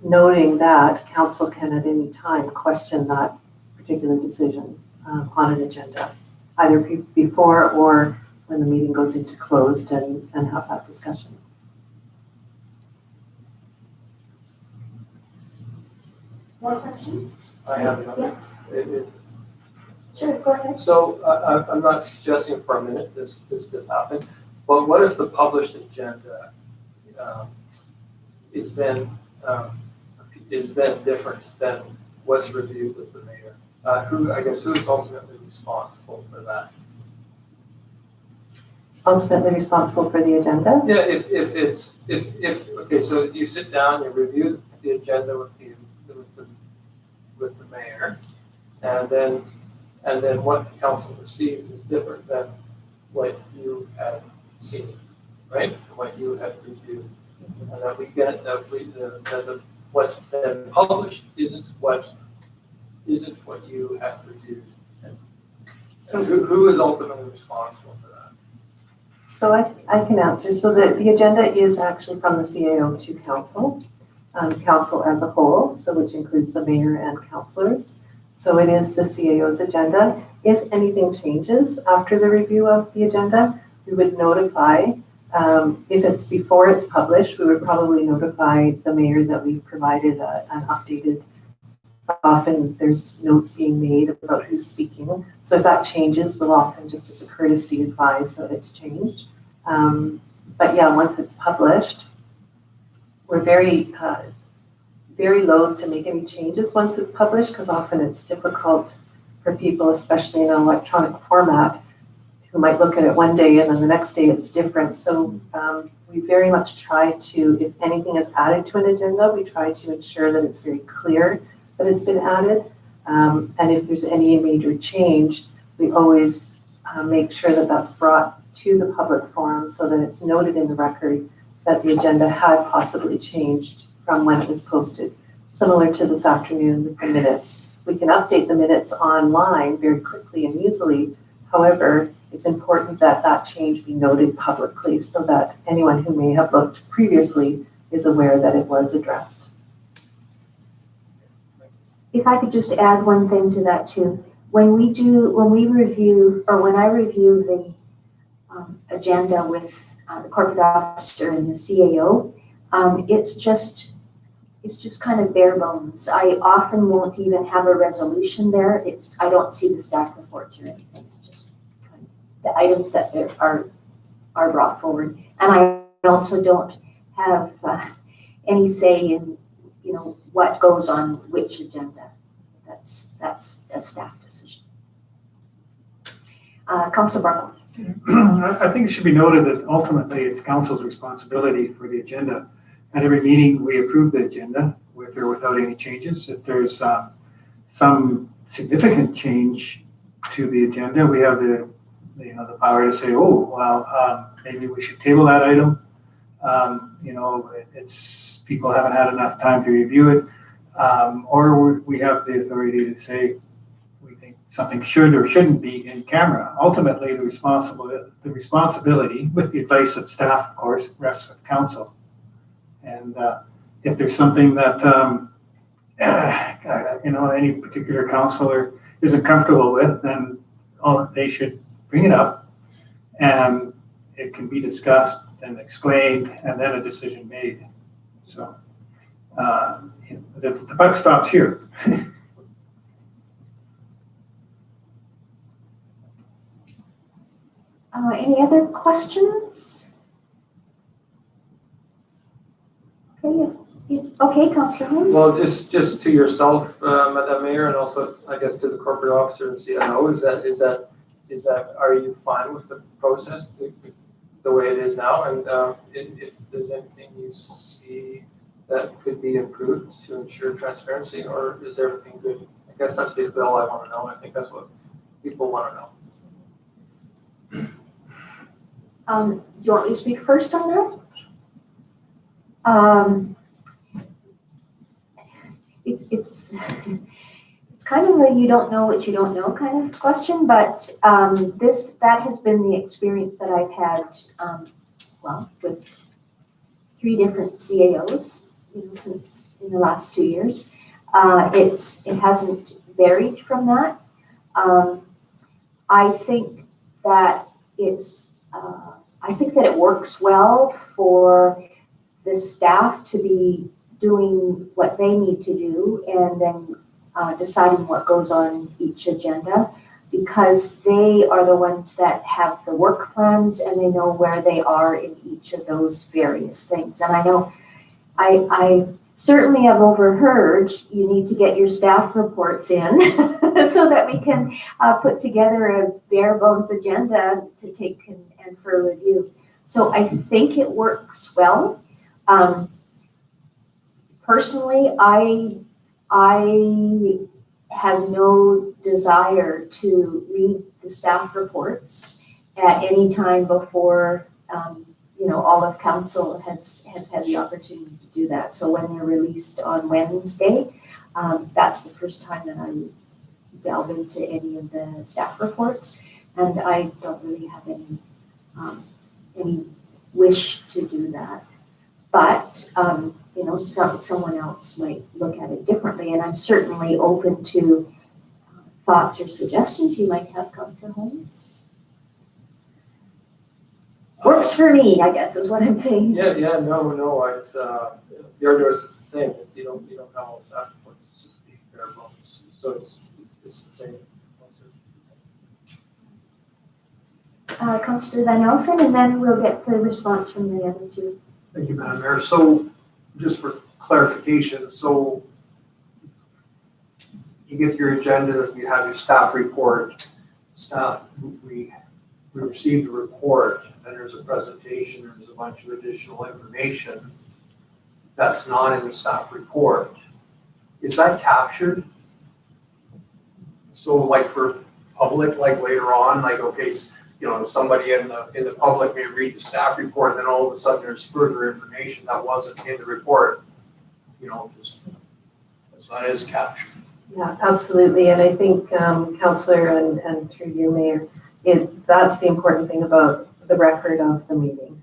Noting that council can at any time question that particular decision on an agenda, either before or when the meeting goes into closed and have that discussion. More questions? I have another. Sure, go ahead. So I'm not suggesting for a minute this could happen, but what if the published agenda is then different than what's reviewed with the mayor? Who is ultimately responsible for that? Ultimately responsible for the agenda? Yeah, if okay, so you sit down, you review the agenda with the mayor, and then what the council receives is different than what you had seen, right? What you had reviewed, and that we get what's been published isn't what you had reviewed. So who is ultimately responsible for that? So I can answer. So the agenda is actually from the CAO to council, council as a whole, so which includes the mayor and councillors. So it is the CAO's agenda. If anything changes after the review of the agenda, we would notify. If it's before it's published, we would probably notify the mayor that we've provided an updated. Often there's notes being made about who's speaking. So if that changes, we'll often just as a courtesy advise that it's changed. But yeah, once it's published, we're very loath to make any changes once it's published, because often it's difficult for people, especially in an electronic format, who might look at it one day and then the next day it's different. So we very much try to, if anything is added to an agenda, we try to ensure that it's very clear that it's been added. And if there's any major change, we always make sure that that's brought to the public forum so that it's noted in the record that the agenda had possibly changed from when it was posted. Similar to this afternoon with the minutes. We can update the minutes online very quickly and easily. However, it's important that that change be noted publicly so that anyone who may have looked previously is aware that it was addressed. If I could just add one thing to that too. When I review the agenda with the corporate officer and the CAO, it's just kind of bare bones. I often won't even have a resolution there. I don't see the staff reports or anything. It's just kind of the items that are brought forward. And I also don't have any say in, what goes on which agenda. That's a staff decision. Councilor Barkle. I think it should be noted that ultimately it's council's responsibility for the agenda. At every meeting, we approve the agenda with or without any changes. If there's some significant change to the agenda, we have the power to say, maybe we should table that item. It's people haven't had enough time to review it, or we have the authority to say we think something should or shouldn't be in camera. Ultimately, the responsibility, with the advice of staff, of course, rests with council. And if there's something that any particular councillor isn't comfortable with, then they should bring it up, and it can be discussed and explained, and then a decision made. So the buck stops here. Any other questions? Okay, Councillor Holmes? Well, just to yourself, Madam Mayor, and also, I guess, to the corporate officer and CIO, is that, are you fine with the process, the way it is now? And if there's anything you see that could be improved to ensure transparency, or is everything good? I guess that's basically all I want to know. I think that's what people want to know. Do you want me to speak first on that? It's kind of a you don't know what you don't know kind of question, but that has been the experience that I've had, with 3 different CAOs, since in the last 2 years. It hasn't varied from that. I think that it works well for the staff to be doing what they need to do and then deciding what goes on each agenda, because they are the ones that have the work plans and they know where they are in each of those various things. And I know I certainly have overheard you need to get your staff reports in so that we can put together a bare bones agenda to take and for review. So I think it works well. Personally, I have no desire to read the staff reports at any time before all of council has had the opportunity to do that. So when they're released on Wednesday, that's the first time that I delve into any of the staff reports, and I don't really have any wish to do that. But someone else might look at it differently, and I'm certainly open to thoughts or suggestions you might have, Councillor Holmes. Works for me, I guess, is what I'm saying. No, it's the RDOS is the same. You don't have all the staff reports. It's just the bare bones. So it's the same process. Councillor Van Elfen, and then we'll get the response from the other 2. Thank you, Madam Mayor. So just for clarification, so you get your agenda, you have your staff report. We received a report, and there's a presentation, there's a bunch of additional information that's not in the staff report. Is that captured? So like for public, like later on, like, okay, somebody in the public may read the staff report, and then all of a sudden there's further information that wasn't in the report. That is captured. Yeah, absolutely. And I think, Councillor, and through you, Mayor, that's the important thing about the record of the meeting,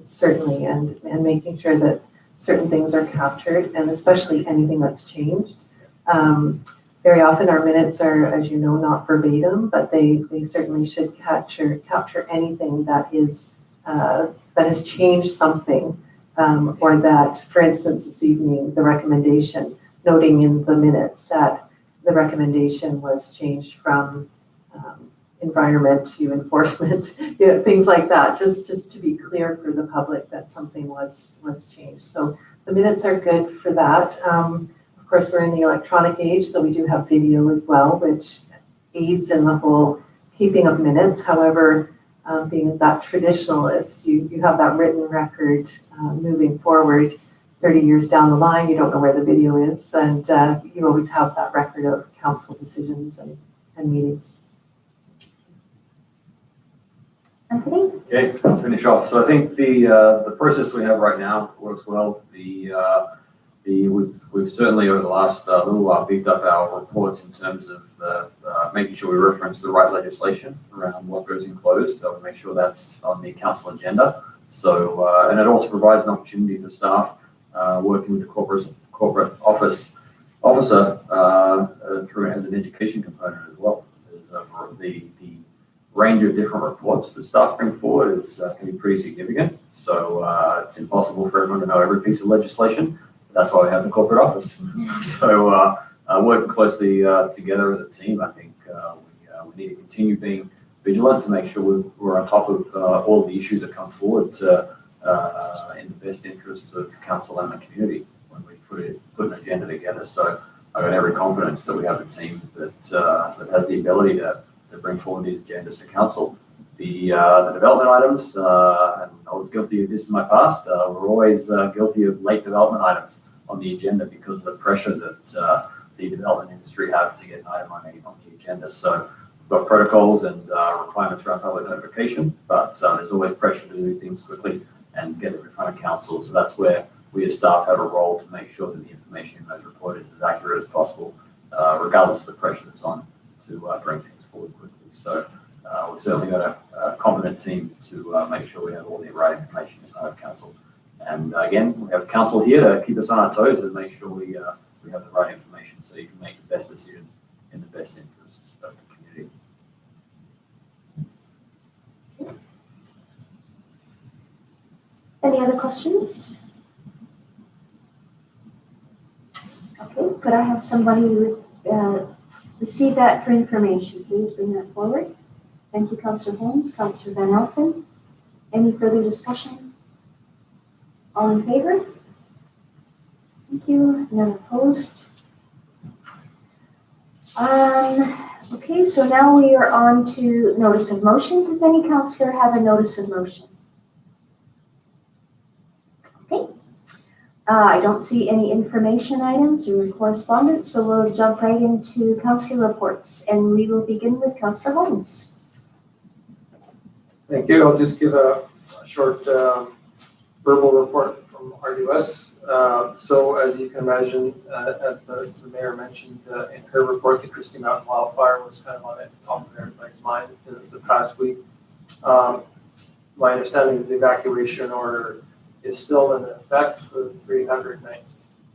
certainly, and making sure that certain things are captured, and especially anything that's changed. Very often our minutes are, as you know, not verbatim, but they certainly should capture anything that has changed something, or that, for instance, this evening, the recommendation, noting in the minutes that the recommendation was changed from environment to enforcement, things like that, just to be clear for the public that something was changed. So the minutes are good for that. Of course, we're in the electronic age, so we do have video as well, which aids in the whole keeping of minutes. However, being that traditionalist, you have that written record moving forward 30 years down the line. You don't know where the video is, and you always have that record of council decisions and meetings. Anthony? Okay, to finish off. So I think the process we have right now works well. We've certainly over the last little while beefed up our reports in terms of making sure we reference the right legislation around what goes in closed, so we make sure that's on the council agenda. So and it also provides an opportunity for staff working with the corporate officer through as an education component as well. There's the range of different reports that staff bring forward can be pretty significant. So it's impossible for everyone to know every piece of legislation. That's why we have the corporate office. So working closely together as a team, I think we need to continue being vigilant to make sure we're on top of all the issues that come forward in the best interests of council and the community when we put an agenda together. So I've got every confidence that we have a team that has the ability to bring forward these agendas to council. The development items, and I was guilty of this in my past, we're always guilty of late development items on the agenda because of the pressure that the development industry have to get an item on the agenda. So we've got protocols and requirements around public notification, but there's always pressure to do things quickly and get it in front of council. So that's where we as staff have a role to make sure that the information in those reports is as accurate as possible, regardless of the pressure that's on to bring things forward quickly. So we've certainly got a competent team to make sure we have all the right information in front of council. And again, we have council here to keep us on our toes and make sure we have the right information so you can make the best decisions in the best interests of the community. Any other questions? Okay, could I have somebody receive that for information? Please bring that forward. Thank you, Councillor Holmes. Councillor Van Elfen. Any further discussion? All in favor? Thank you. None opposed. Okay, so now we are on to notice of motion. Does any councillor have a notice of motion? Okay. I don't see any information items or correspondence, so we'll jump right into councillor reports, and we will begin with Councillor Holmes. Thank you. I'll just give a short verbal report from RUS. So as you can imagine, as the mayor mentioned in her report, the Christie Mountain wildfire was kind of on the top of everybody's mind the past week. My understanding is the evacuation order is still in effect for 390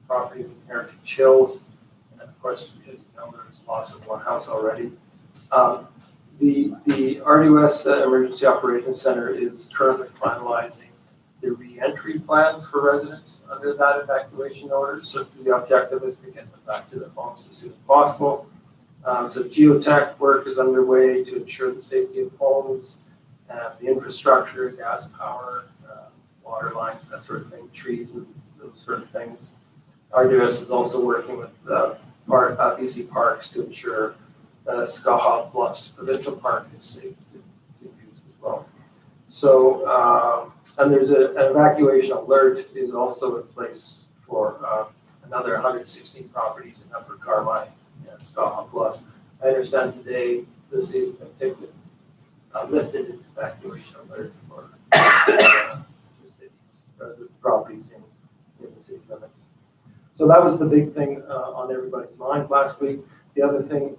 properties in Heritage Hills. And of course, because there's loss of one house already. The RUS Emergency Operations Center is currently finalizing the re-entry plans for residents under that evacuation order. So the objective is to get them back to their homes as soon as possible. So geotech work is underway to ensure the safety of homes, the infrastructure, gas, power, water lines, that sort of thing, trees and those sort of things. RUS is also working with BC Parks to ensure Skaha Bluffs Provincial Park is safe to use as well. So, and there's an evacuation alert is also in place for another 116 properties in Upper Carmine and Skaha Bluffs. I understand today the city lifted its evacuation alert for the cities, the properties in the city limits. So that was the big thing on everybody's minds last week. The other thing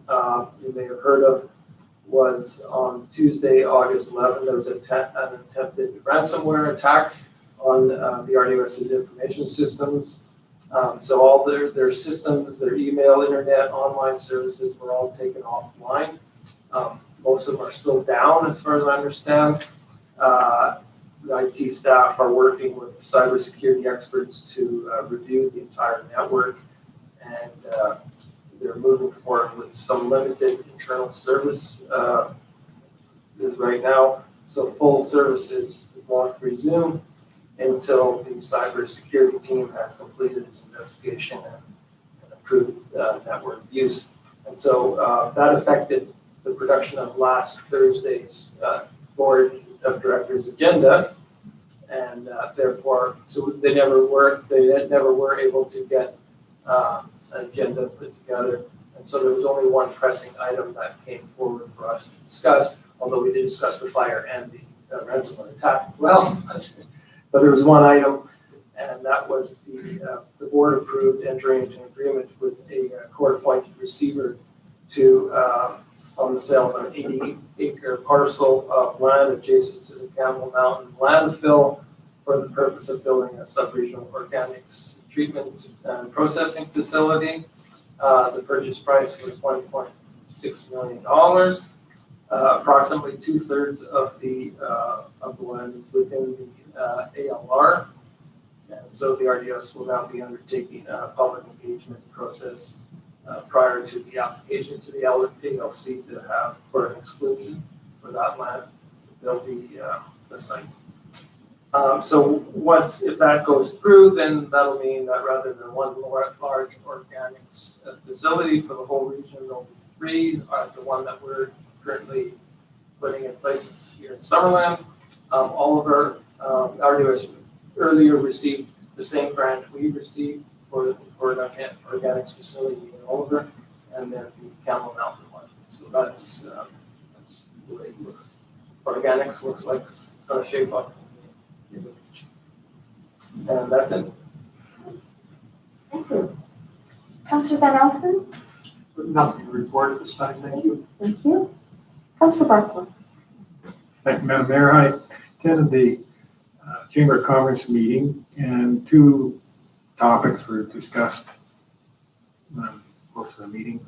you may have heard of was on Tuesday, August 11th, there was an attempted ransomware attack on the RUS's information systems. So all their systems, their email, internet, online services were all taken offline. Most of them are still down, as far as I understand. The IT staff are working with cybersecurity experts to review the entire network, and they're moving forward with some limited internal service right now. So full services won't resume until the cybersecurity team has completed its investigation and approved network use. And so that affected the production of last Thursday's board of directors agenda, and therefore, so they never were able to get an agenda put together. And so there was only one pressing item that came forward for us to discuss, although we did discuss the fire and the ransomware attack as well. But there was one item, and that was the board approved entering into an agreement with a court-appointed receiver to on the sale of an 80-acre parcel of land adjacent to the Campbell Mountain landfill for the purpose of building a sub-regional organics treatment and processing facility. The purchase price was $1.6 million. Approximately 2/3 of the land is within the ALR. And so the RDS will now be undertaking a public engagement process prior to the application to the ALC to have for an exclusion. for that land to build the site. So if that goes through, then that'll mean that rather than one large organics facility for the whole region, there'll be 3. The one that we're currently putting in place is here in Summerland. Oliver earlier received the same grant we received for an organics facility in Oliver, and then the Camel Mountain one. So that's the way it looks. Organics looks like it's going to shape up. And that's it. Thank you. Councillor Van Alphen? Nothing to report at this time, thank you. Thank you. Councillor Barton? Thank you, Madam Mayor. I attended the Chamber of Commerce meeting, and 2 topics were discussed most of the meeting.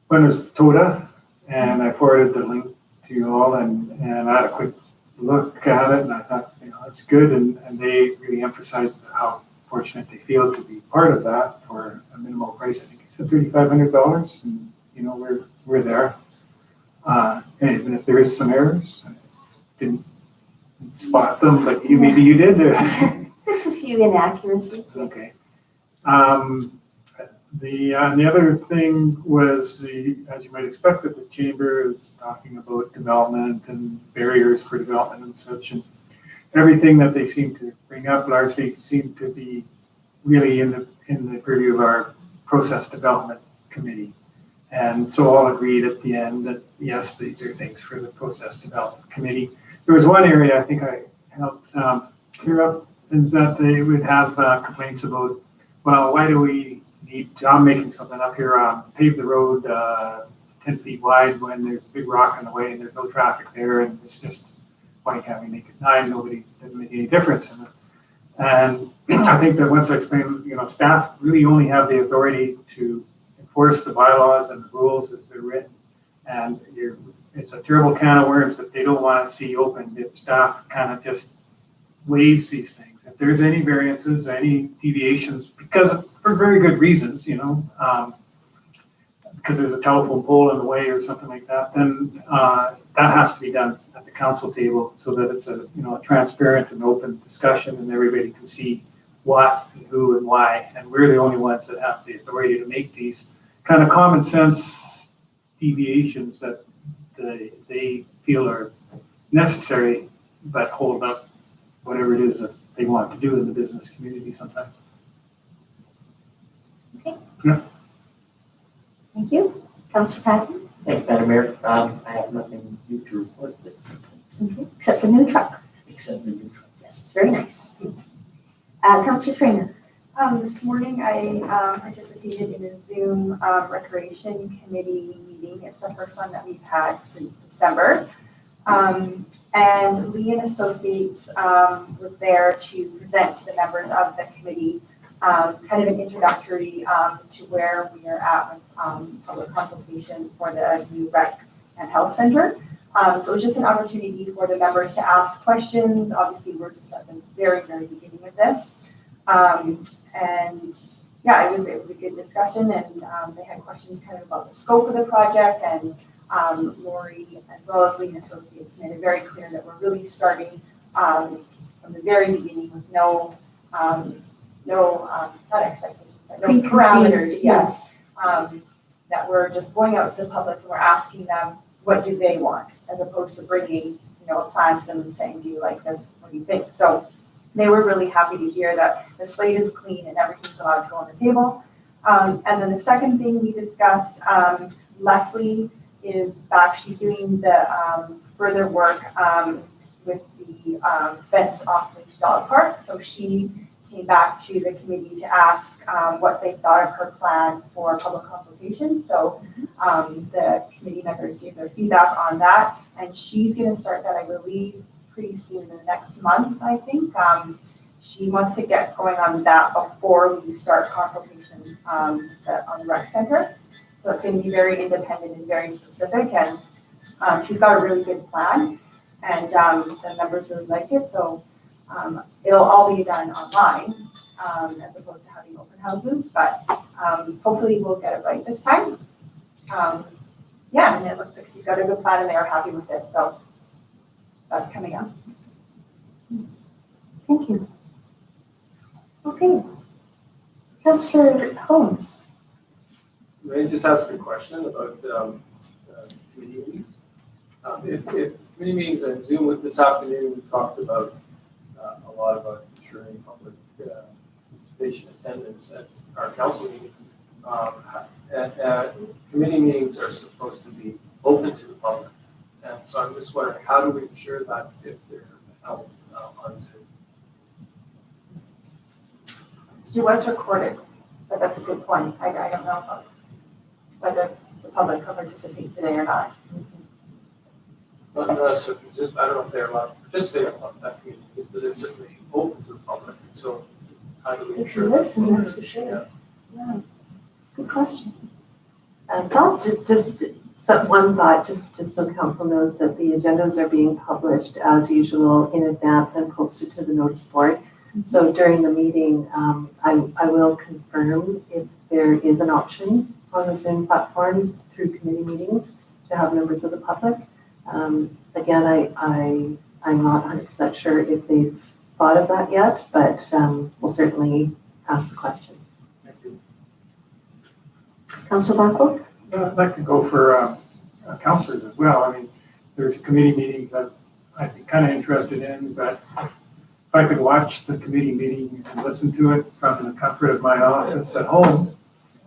One was TODA, and I forwarded the link to you all, and I had a quick look at it, and I thought, it's good, and they really emphasized how fortunate they feel to be part of that for a minimal price. I think he said $3,500, and we're there. And even if there is some errors, I didn't spot them, but maybe you did. Just a few inaccuracies. Okay. The other thing was as you might expect, that the chamber is talking about development and barriers for development and such, and everything that they seem to bring up largely seem to be really in the purview of our process development committee. And so all agreed at the end that yes, these are things for the process development committee. There was one area I think I helped clear up, is that they would have complaints about, well, why do we need, I'm making something up here, pave the road 10 feet wide when there's a big rock in the way and there's no traffic there, and it's just, why can't we make it 9? Nobody, doesn't make any difference in it. And I think that once I explained, staff really only have the authority to enforce the bylaws and the rules as they're written. And it's a terrible can of worms that they don't want to see opened if staff kind of just waives these things. If there's any variances, any deviations, because for very good reasons, because there's a telephone pole in the way or something like that, then that has to be done at the council table so that it's a transparent and open discussion and everybody can see what and who and why. And we're the only ones that have the authority to make these kind of common sense deviations that they feel are necessary, but hold up whatever it is that they want to do in the business community sometimes. Okay. Yeah. Thank you. Councillor Patton? Thank you, Madam Mayor. I have nothing new to report this week, Okay. Except the new truck. except the new truck. Yes, it's very nice. Councillor Trainer? This morning I participated in a Zoom recreation committee meeting. It's the first one that we've had since December. And Lee and Associates was there to present to the members of the committee kind of an introductory to where we are at with public consultation for the new rec and health center. So it was just an opportunity for the members to ask questions. Obviously, we're just at the very, very beginning of this. And yeah, it was a good discussion, and they had questions kind of about the scope of the project, and Lori, as well as Lee and Associates, made it very clear that we're really starting from the very beginning with no not expectations, but no parameters. Yes, that we're just going out to the public and we're asking them what do they want, as opposed to bringing a plan to them and saying, do you like this? What do you think? So they were really happy to hear that the slate is clean and everything's allowed to go on the table. And then the second thing we discussed, Leslie is back. She's doing the further work with the fenced off-leash dog park. So she came back to the committee to ask what they thought of her plan for public consultation. So the committee members gave their feedback on that, and she's going to start that, I believe, pretty soon in the next month, I think. She wants to get going on that before we start consultation on the rec center. So it's going to be very independent and very specific, and she's got a really good plan, and the members really like it. So it'll all be done online as opposed to having open houses, but hopefully we'll get it right this time. yeah, and it looks like she's got a good plan and they're happy with it, so that's coming up. Thank you. Okay. Councillor Holmes. May I just ask a question about committee meetings? If committee meetings on Zoom with this afternoon, we talked about a lot about ensuring public participation attendance at our council meetings. Committee meetings are supposed to be open to the public. And so I'm just wondering, how do we ensure that if they're held on Zoom? Stu, what's recorded, but that's a good point. I don't know about whether the public will participate today or not. So just, I don't know if they're allowed to participate on that committee, but it's certainly open to the public. So how do we If ensure you that? listen, that's for sure. Yeah. Good question. Thoughts? Just one thought, just so council knows that the agendas are being published as usual in advance and posted to the notice board. So during the meeting, I will confirm if there is an option on the Zoom platform through committee meetings to have members of the public. Again, I'm not 100% sure if they've thought of that yet, but we'll certainly ask the question. Thank you. Councillor Barco? I'd like to go for councillors as well. I mean, there's committee meetings that I'd be kind of interested in, but if I could watch the committee meeting and listen to it from the comfort of my office at home,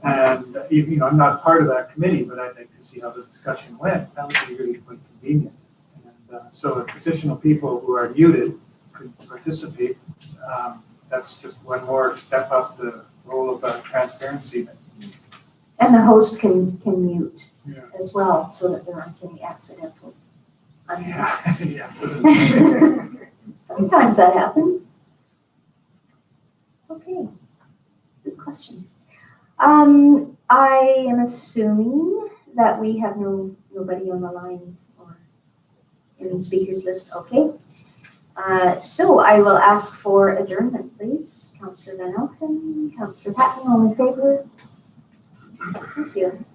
and even, I'm not part of that committee, but I'd like to see how the discussion went. That would be really quite convenient. And so if additional people who are muted could participate, that's just one more step up the role of transparency. And the host can mute Yeah. as well, so that there aren't any accidental unmutes. Yeah. Sometimes that happens. Okay, good question. I am assuming that we have nobody on the line or in the speakers list. Okay. So I will ask for adjournment, please. Councillor Van Elfen, Councillor Patton, all in favor? Thank you.